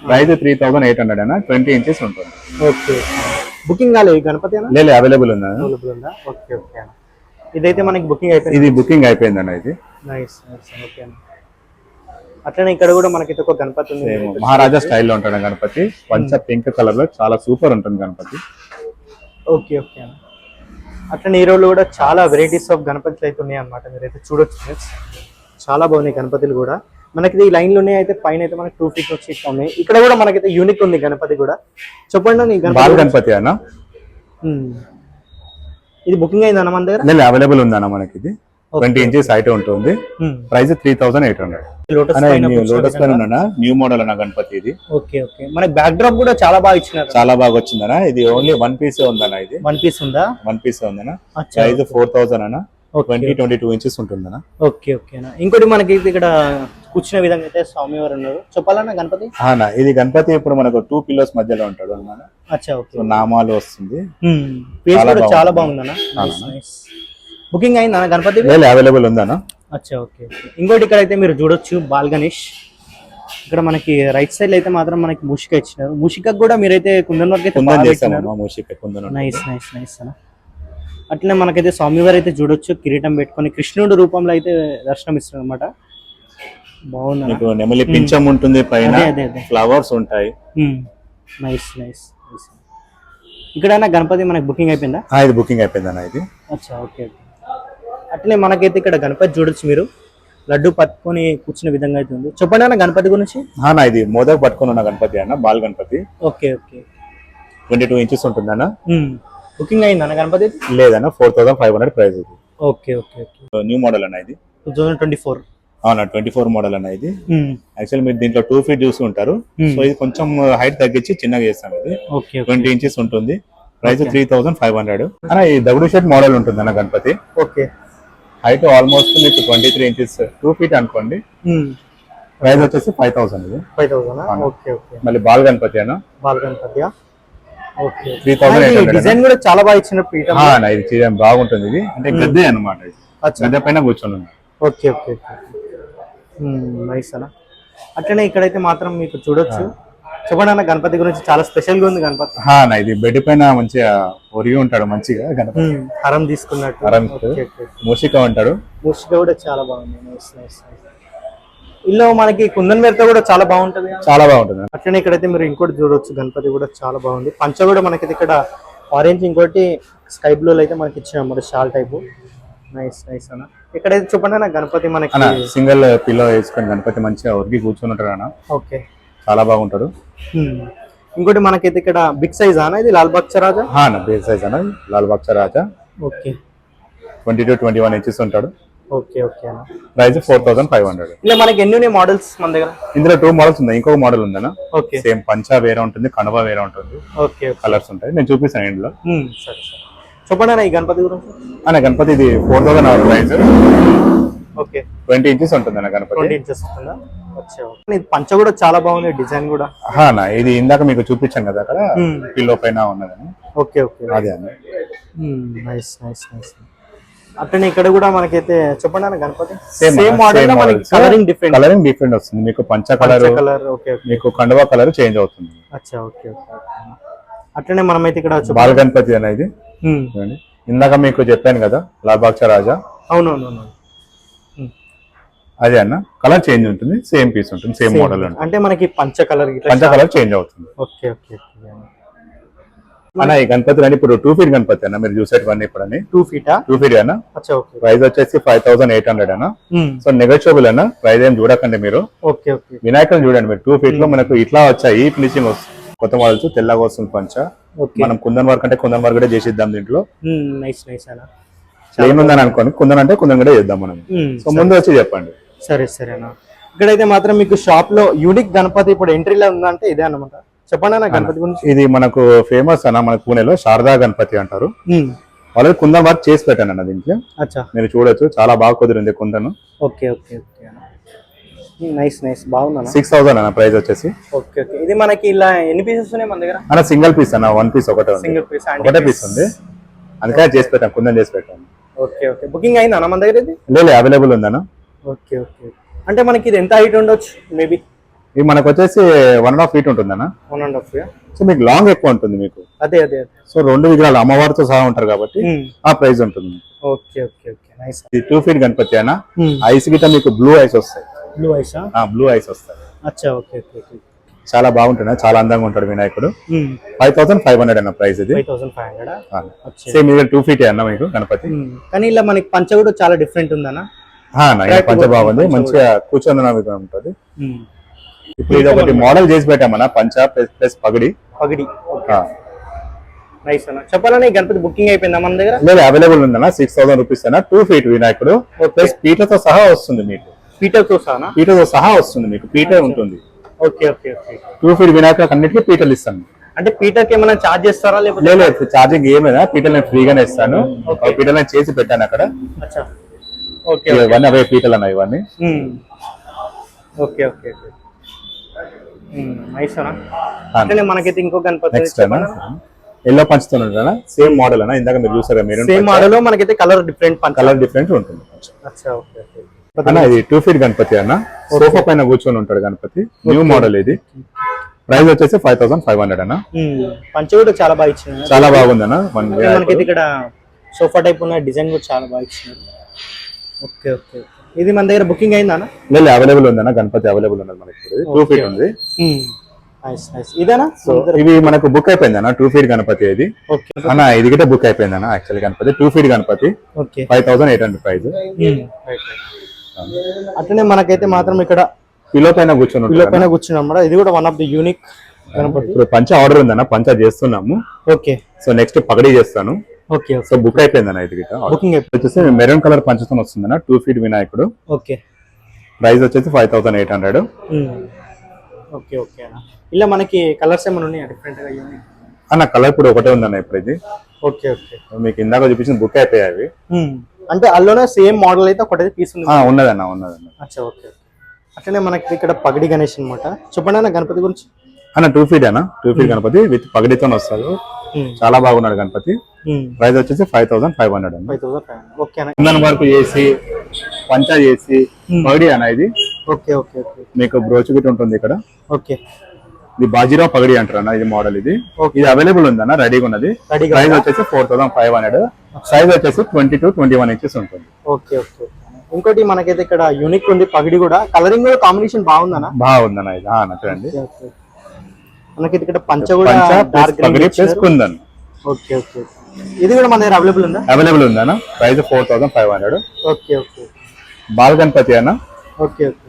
ప్రైస్ 3800 అన్న. 20 inches ఉంటుంది. ఓకే, బుకింగ్ కాలేదు గణపతి? లేదు, అవైలబుల్ ఉందా? Okay okay. ఇదైతే మనకి బుకింగ్ అయిపోయింది. ఇది బుకింగ్ అయిపోయింది అన్న. ఇది నైస్ నైస్. ఓకే అన్న. అట్లనే ఇక్కడ కూడా మనకి ఒక గణపతి ఉంది, మహారాజా స్టైల్లో ఉంటాడు గణపతి. పంచ పింక్ కలర్ లో చాలా సూపర్ ఉంటుంది గణపతి. ఓకే ఓకే అన్న. అట్లనే ఈ రోజులో కూడా చాలా వెరైటీస్ ఆఫ్ గణపతులు అయితే ఉన్నాయి అన్నమాట, మీరైతే చూడొచ్చు ఫ్రెండ్స్. చాలా బాగున్నాయి గణపతులు కూడా. మనకి ఈ లైన్ లోనే అయితే పైన అయితే మనకి 2 feet వచ్చి ఉన్నాయి. ఇక్కడ కూడా మనకైతే యూనిక్ ఉంది గణపతి కూడా. చెప్పండి గణపతి అన్న. ఇది బుకింగ్ అయింది అన్న మన దగ్గర? అవైలబుల్ ఉంది అన్న. మనకి ఇది 20 inches హైట్ ఉంటుంది. ప్రైస్ 3800. లోటస్ పైన న్యూ మోడల్ అన్న గణపతి ఇది. Okay okay. మనకి బ్యాక్ డ్రాప్ కూడా చాలా బాగా ఇచ్చినారు, చాలా బాగా వచ్చిందన్న. ఇది ఓన్లీ 1 piece ఉందన్న. ఇది 1 piece ఉందా? 1 piece ఉందన్న. ప్రైస్ 4000 అన్న. 22 inches ఉంటుందన్న. Okay okay. ఇంకోటి మనకి ఇక్కడ కూర్చునే విధంగా అయితే స్వామివారు ఉన్నారు. చెప్పాలన్నా గణపతి? ఇది గణపతి ఇప్పుడు మనకు 2 pillars మధ్యలో ఉంటాడు అన్నమాట. అచ్చా, ఓకే. నామాలు వస్తుంది, చాలా బాగుందన్న. బుకింగ్ అయిందా గణపతి? అవైలబుల్ ఉందన్న. అచ్చా, ఓకే. ఇంకోటి ఇక్కడ అయితే మీరు చూడొచ్చు బాల్ గణేష్. ఇక్కడ మనకి రైట్ సైడ్ అయితే మాత్రం మనకి మూషిక ఇచ్చినారు. మూషికకు కూడా మీరైతే కుందన్ వరకు అయితే నైస్ నైస్ నైస్ అన్న. అట్లనే మనకైతే స్వామివారు అయితే చూడొచ్చు, కిరీటం పెట్టుకొని కృష్ణుడు రూపంలో అయితే దర్శనం ఇస్తున్నారు అనమాట. బాగుంది. నెమలి పింఛం ఉంటుంది, పైన ఫ్లవర్స్ ఉంటాయి. Nice nice. ఇక్కడ గణపతి మనకి బుకింగ్ అయిపోయిందా? ఇది బుకింగ్ అయిపోయింది అన్న. ఇది అచ్చా, ఓకే. అట్లనే మనకైతే ఇక్కడ గణపతి చూడొచ్చు మీరు, లడ్డు పట్టుకొని కూర్చున్న విధంగా అయితే ఉంది. చెప్పండి అన్న గణపతి గురించి. ఇది మోదక్ పట్టుకొని ఉన్న గణపతి అన్న, Bal Ganapati. Okay okay. 22 inches ఉంటుంది అన్న. బుకింగ్ అయింది అన్న గణపతి? లేదన్న, 4500 ప్రైస్ ఇది. Okay okay. న్యూ మోడల్ అన్న. ఇది 2024. అవునా, 24 మోడల్ అన్న. ఇది యాక్చువల్ మీరు దీంట్లో 2 feet చూసి ఉంటారు. సో ఇది కొంచెం హైట్ తగ్గించి చిన్నగా చేస్తాం. ఇది 20 inches ఉంటుంది. ప్రైస్ 3500. అన్న ఈ దగుడు షేప్ మోడల్ ఉంటుంది అన్న గణపతి. ఓకే. హైట్ ఆల్మోస్ట్ మీకు 23 ఇంచెస్ 2 feet అనుకోండి. ప్రైస్ వచ్చేసి 5000 ఇది. 5000. Okay okay. మళ్ళీ బాల్ గణపతి అన్న. బాల్ గణపతి. ఓకే. 3800. డిజైన్ కూడా చాలా బాగా ఇచ్చిన పీఠం. ఇది డిజైన్ బాగుంటుంది. ఇది అంటే గద్దె అన్నమాట. గద్దె పైన కూర్చొని ఉంది. Okay okay okay. నైస్ అన్న. అట్లనే ఇక్కడైతే మాత్రం మీకు చూడొచ్చు. చెప్పండి అన్న, గణపతి గురించి చాలా స్పెషల్ గా ఉంది గణపతి. ఇది బెడ్ పైన మంచిగా ఒరిగి ఉంటాడు మంచిగా గణపతి. హరం తీసుకున్నట్టు. మూషిక ఉంటాడు. మూషిక కూడా చాలా బాగుంది. ఇల్లు మనకి కుందన్ మేరతో కూడా చాలా బాగుంటది. చాలా బాగుంటుంది. అట్లనే ఇక్కడైతే మీరు ఇంకోటి చూడొచ్చు, గణపతి కూడా చాలా బాగుంది. పంచ కూడా మనకి ఇక్కడ ఆరెంజ్, ఇంకోటి స్కై బ్లూ అయితే మనకి ఇచ్చాం మరి షాల్ టైపు. నైస్ నైస్ అన్న. ఇక్కడైతే చూపండి అన్న, గణపతి మనకి సింగిల్ పిల్లో వేసుకొని గణపతి మంచిగా ఒరిగి కూర్చొని ఉంటాడు అన్న. ఓకే. చాలా బాగుంటాడు. ఇంకోటి మనకైతే ఇక్కడ బిగ్ సైజ్ అన్న, ఇది లాల్ బాగ్చా రాజా. బిగ్ సైజ్ అన్న, లాల్ బాగ్చా రాజా. ఓకే. 20 to 21 ఇంచెస్ ఉంటాడు. ఓకే ఓకే అన్న. ప్రైస్ 4500. ఇలా మనకి ఎన్ని ఉన్నాయి మోడల్స్ మన దగ్గర? ఇందులో 2 మోడల్స్ ఉన్నాయి. ఇంకొక మోడల్ ఉందన్న. ఓకే. సేమ్ పంచా వేరే ఉంటుంది, కణవ వేరే ఉంటుంది. ఓకే. కలర్స్ ఉంటాయి, నేను చూపిస్తాను ఇందులో. సరే సరే. చెప్పండి అన్న ఈ గణపతి గురించి. అన్న గణపతి ఇది 4000 ప్రైస్. ఓకే. 20 ఇంచెస్ ఉంటుంది అన్న గణపతి. 20 ఇంచెస్ ఉంటుందా? ఇది పంచ కూడా చాలా బాగుంది, డిజైన్ కూడా. ఇది ఇందాక మీకు చూపించాను కదా అక్కడ పిల్లో పైన ఉన్నదని. Okay okay. అదే అన్న. Nice nice nice. అట్లనే ఇక్కడ కూడా మనకైతే చెప్పండి అన్న, గణపతి సేమ్ మోడల్, మనకి కలరింగ్ డిఫరెంట్ వస్తుంది. మీకు పంచ కలర్, ఓకే, మీకు కండువా కలర్ చేంజ్ అవుతుంది. అచ్చా ఓకే ఓకే. అట్లనే మనమైతే ఇక్కడ బాల్ గణపతి అన్న ఇది. ఇందాక మీకు చెప్పాను కదా లాల్ బాగ్చా రాజా. అవునవును. అదే అన్న, కలర్ చేంజ్ ఉంటుంది, సేమ్ పీస్ ఉంటుంది, సేమ్ మోడల్ ఉంటుంది. అంటే మనకి పంచ కలర్ చేంజ్ అవుతుంది. Okay okay. అన్న ఈ గణపతి అని ఇప్పుడు 2 feet గణపతి అన్న, మీరు చూసేటివన్నీ ఇప్పుడు 2 feet 2 feet అన్న. ప్రైస్ వచ్చేసి 5800 అన్న. సో నెగోషియబుల్ అన్న, ప్రైస్ ఏం చూడకండి మీరు. Okay okay. వినాయకుని చూడండి మీరు. 2 feet లో మనకు ఇట్లా వచ్చాయి, ఈ ఫినిషింగ్ వస్తుంది. కొత్త మోడల్స్ తెల్లగా వస్తుంది పంచ. మనం కుందన్ వర్క్ అంటే కుందన్ వర్క్ కూడా చేసిద్దాం దీంట్లో. నైస్ నైస్ అన్న. ఏముందని అనుకోండి, కుందన్ అంటే కుందన్ కూడా చేద్దాం మనం. సో ముందు వచ్చి చెప్పండి. సరే సరేనా. ఇక్కడైతే మాత్రం మీకు షాప్ లో యూనిక్ గణపతి ఇప్పుడు ఎంట్రీలో ఉందంటే ఇదే అన్నమాట. చెప్పండి అన్న గణపతి గురించి. ఇది మనకు ఫేమస్ అన్న, మన పూణేలో శారదా గణపతి అంటారు. వాళ్ళు కుందన్ వర్క్ చేసి పెట్టాను అన్న దీనికి. మీరు చూడొచ్చు, చాలా బాగా కుదిరింది kundan. Okay okay okay. Nice nice, బాగుంది. 6000 అన్న ప్రైస్ వచ్చేసి. Okay okay. ఇది మనకి ఇలా ఎన్ని పీసెస్ ఉన్నాయి మన దగ్గర? అన్న సింగిల్ పీస్ అన్న, 1 piece ఒకటే ఉంది. సింగిల్ పీస్ ఒకటే పీస్ ఉంది, అందుకని చేసి పెట్టాను, కుందన్ చేసి పెట్టాను. Okay okay. బుకింగ్ అయిందా మన దగ్గర? ఇది లేదు, అవైలబుల్ ఉందన్న. Okay okay. అంటే మనకి ఇది ఎంత హైట్ ఉండొచ్చు? మేబీ ఇది మనకు వచ్చేసి 1.5 feet ఉంటుందన్న. 1.5. సో మీకు లాంగ్ ఎక్కువ ఉంటుంది మీకు. అదే అదే. సో 2 విగ్రహాలు అమ్మవారితో సహా ఉంటారు కాబట్టి ఆ ప్రైస్ ఉంటుంది. Okay okay okay. నైస్. ఇది 2 feet గణపతి అన్న. ఐస్ గిట్ట మీకు బ్లూ ఐస్ వస్తాయి. Blue ice? బ్లూ ఐస్ వస్తాయి. అచ్చా ఓకే ఓకే. చాలా బాగుంటుంది, చాలా అందంగా ఉంటాడు వినాయకుడు. 5500 అన్న ప్రైస్ ఇది. 5500. సేమ్ ఇది 2 feet అన్న మీకు గణపతి. కానీ ఇలా మనకి పంచ కూడా చాలా డిఫరెంట్ ఉందన్న. పంచ బాగుంది, మంచిగా కూర్చొని విధంగా ఉంటుంది. ఇప్పుడు ఇది ఒకటి మోడల్ చేసి పెట్టామన్న, పంచ ప్లస్ పగడి. నైస్ అన్న. చెప్పాలని గణపతి బుకింగ్ అయిపోయిందా మన దగ్గర? లేదు, అవైలబుల్ ఉందన్న. 6000 రూపీస్ అన్న. 2 feet వినాయకుడు ప్లస్ పీటతో సహా వస్తుంది మీకు. పీటతో సహా వస్తుంది మీకు, పీట ఉంటుంది. Okay okay okay. 2 feet వినాయకుడు అన్నిటికీ పీటలు ఇస్తాను. అంటే పీటర్కి ఏమైనా చార్జ్ చేస్తారా? లేదు, ఛార్జింగ్ ఏమైనా పీటలు నేను ఫ్రీగానే ఇస్తాను. పీటలు నేను చేసి పెట్టాను అక్కడ. ఇవన్నీ అవే పీటలు అన్న ఇవన్నీ. Okay okay. నైస్ అన్న. అంటే మనకైతే ఇంకో గణపతి నెక్స్ట్ ఎల్లో పంచుతో ఉంటానా, సేమ్ మోడల్ అన్న. ఇందాక మీరు చూసారా, మీరు సేమ్ మోడల్ లో మనకైతే కలర్ డిఫరెంట్ ఉంటుంది అన్న. ఇది 2 feet గణపతి అన్న. సోఫా పైన కూర్చొని ఉంటాడు గణపతి. న్యూ మోడల్ ఇది. ప్రైస్ వచ్చేసి 5500 అన్న. పంచ కూడా చాలా బాగా ఇచ్చింది, చాలా బాగుంది అన్న. మనకైతే ఇక్కడ సోఫా టైప్ ఉన్న డిజైన్ కూడా చాలా బాగా ఇచ్చినారు. Okay okay. ఇది మన దగ్గర బుకింగ్ అయిందా? లేదు, అవైలబుల్ ఉందన్న. గణపతి అవైలబుల్ ఉన్నది మనకి. 2 feet ఉంది. ఇదేనా? సో ఇవి మనకు బుక్ అయిపోయింది అన్న. 2 feet గణపతి ఇది అన్న. ఇది కూడా బుక్ అయిపోయింది అన్న. Actually Ganapati 2 feet Ganapati 5800 price. అట్లనే మనకైతే మాత్రం ఇక్కడ పిల్లో పైన కూర్చున్నాం. ఇది కూడా one of the unique Ganapati. ఇప్పుడు పంచ ఆర్డర్ ఉందన్న, పంచ చేస్తున్నాము. ఓకే. సో నెక్స్ట్ పగడి చేస్తాను. ఓకే. సో బుక్ అయిపోయింది అన్న. ఇది బుకింగ్ వచ్చేసి మెరూన్ కలర్ పంచతో వస్తుందన్న. 2 feet వినాయకుడు. ఓకే. ప్రైస్ వచ్చేసి 5800. ఓకే ఓకే అన్న. ఇలా మనకి కలర్స్ ఏమైనా ఉన్నాయా డిఫరెంట్ గా? అన్న కలర్ ఇప్పుడు ఒకటే ఉందన్న ఇప్పుడు ఇది. Okay okay. మీకు ఇందాక చూపించిన బుక్ అయిపోయాయి అవి. అంటే అందులోనే సేమ్ మోడల్ అయితే ఒకటే పీస్ ఉంది. ఉన్నదన్న ఉన్నదన్న. అచ్చా ఓకే. అట్లనే మనకి ఇక్కడ పగడి గణేష్ అనమాట. చెప్పండి అన్న గణపతి గురించి. అన్న 2 feet అన్న, 2 feet గణపతి విత్ పగడితో వస్తారు. చాలా బాగున్నాడు గణపతి. ప్రైస్ వచ్చేసి 5500 అన్న. 5500. ఓకే అన్న. కుందన్ వరకు చేసి పంచా చేసి పగడి అన్న ఇది. Okay okay okay. మీకు బ్రోచ్ గిట్ ఉంటుంది ఇక్కడ. ఓకే. ఇది బాజీరావు పగడి అంటారు అన్న, ఇది మోడల్ ఇది. ఇది అవైలబుల్ ఉందన్న, రెడీగా ఉన్నది. ప్రైస్ వచ్చేసి 4500. సైజ్ వచ్చేసి 22-21 ఇంచెస్ ఉంటుంది. Okay okay. ఇంకోటి మనకైతే ఇక్కడ యూనిక్ ఉంది పగడి కూడా. కలరింగ్ కూడా కాంబినేషన్ బాగుందన్న. బాగుందన్న ఇది. చూడండి మనకి ఇక్కడ పంచ కూడా డార్క్ పగడి ప్లస్ కుందన్. Okay okay. ఇది కూడా మన దగ్గర అవైలబుల్ ఉందా? అవైలబుల్ ఉందన్న. Price 4500. Okay okay. Bal Ganapati అన్న. Okay okay.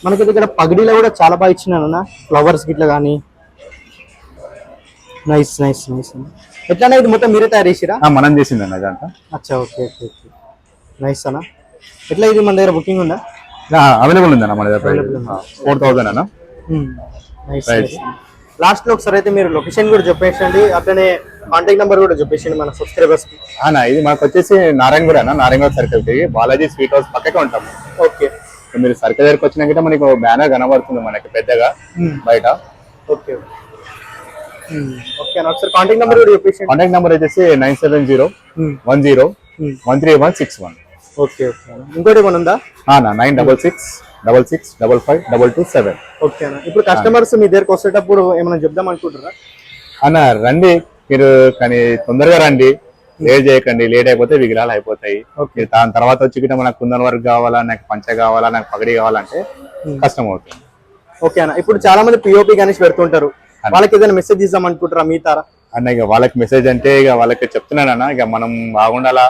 మనకి ఇక్కడ పగడిలో కూడా చాలా బాగా ఇచ్చినానన్న, ఫ్లవర్స్ గిట్లా కానీ. Nice nice nice. ఎట్లా ఇది మొత్తం మీరే తయారు చేసిరా? మనం చేసింది అన్న ఇదంతా. అచ్చా ఓకే ఓకే ఓకే. నైస్ అన్న. ఎట్లా ఇది మన దగ్గర బుకింగ్ ఉందా? అవైలబుల్ ఉందన్న మన దగ్గర. 4000 అన్న. నైస్. లాస్ట్ లో ఒకసారి అయితే మీరు లొకేషన్ కూడా చెప్పేసండి, అట్లనే కాంటాక్ట్ నెంబర్ కూడా చెప్పేసండి మన సబ్స్క్రైబర్స్ కి. ఇది మనకు వచ్చేసి నారాయణగూడ అన్న, నారాయణగూడ సర్కిల్ కి బాలాజీ స్వీట్ హౌస్ పక్కకే ఉంటాము. ఓకే. మీరు సర్కిల్ దగ్గరకు వచ్చినాక మనకి బ్యానర్ కనబడుతుంది మనకి పెద్దగా బయట. ఓకే ఓకే అన్న. ఒకసారి కాంటాక్ట్ నెంబర్ కూడా చెప్పేసి. కాంటాక్ట్ నెంబర్ వచ్చేసి 9701013161. Okay okay. ఇంకోటి ఏమైనా ఉందా? 9666555227. ఓకే అన్న. ఇప్పుడు కస్టమర్స్ మీ దగ్గరకు వచ్చేటప్పుడు ఏమైనా చెప్దాం అనుకుంటారా? అన్న రండి మీరు, కానీ తొందరగా రండి, లేట్ చేయకండి. లేట్ అయిపోతే విగ్రహాలు అయిపోతాయి. దాని తర్వాత వచ్చి నాకు కుందన్ వర్క్ కావాలా, నాకు పంచ కావాలా, నాకు పగడి కావాలంటే కష్టం అవుతుంది. ఓకే అన్న. ఇప్పుడు చాలా మంది పిఓపి గణేష్ పెడుతుంటారు, వాళ్ళకి ఏదైనా మెసేజ్ ఇద్దాం అనుకుంటారా మీ తారా అన్న? ఇక వాళ్ళకి మెసేజ్ అంటే ఇక వాళ్ళకి చెప్తున్నానన్న, ఇక మనం బాగుండాలా,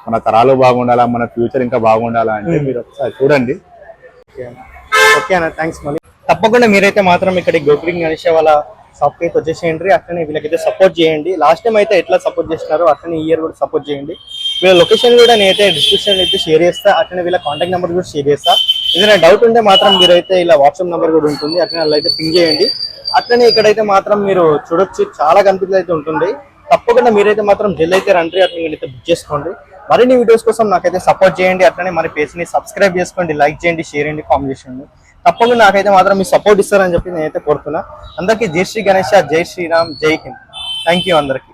మన తరాలు బాగుండాలా, మన ఫ్యూచర్ ఇంకా బాగుండాలా అంటే మీరు ఒకసారి చూడండి. ఓకే అన్న, థ్యాంక్స్. మళ్ళీ తప్పకుండా మీరైతే మాత్రం ఇక్కడ గోకులింగ్ గణేష్ వాళ్ళ షాప్కి అయితే వచ్చేసేయండి. అట్లనే వీళ్ళకైతే సపోర్ట్ చేయండి. లాస్ట్ టైం అయితే ఎట్లా సపోర్ట్ చేస్తున్నారో అట్లనే ఈ ఇయర్ కూడా సపోర్ట్ చేయండి. వీళ్ళ లొకేషన్ కూడా నేనైతే డిస్క్రిప్షన్ అయితే షేర్ చేస్తా, అట్లనే వీళ్ళ కాంటాక్ట్ నెంబర్ కూడా షేర్ చేస్తా. ఏదైనా డౌట్ ఉంటే మాత్రం మీరైతే ఇలా వాట్సాప్ నెంబర్ కూడా ఉంటుంది, అట్లనే అలా అయితే పింగ్ చేయండి. అట్లనే ఇక్కడైతే మాత్రం మీరు చూడొచ్చు, చాలా కనిపించే అయితే ఉంటుంది. తప్పకుండా మీరైతే మాత్రం జల్ది అయితే రండి, అట్లా మీరైతే బుక్ చేసుకోండి. మరిన్ని వీడియోస్ కోసం నాకైతే సపోర్ట్ చేయండి. అట్లనే మన పేజ్ని సబ్స్క్రైబ్ చేసుకోండి, లైక్ చేయండి, షేర్ చేయండి, కామెంట్ చేయండి. తప్పకుండా నాకైతే మాత్రం మీరు సపోర్ట్ ఇస్తారని చెప్పి నేనైతే కోరుతున్నా. అందరికీ జై శ్రీ గణేష్, జై శ్రీరామ్, జై హింద్. థ్యాంక్ యూ అందరికీ.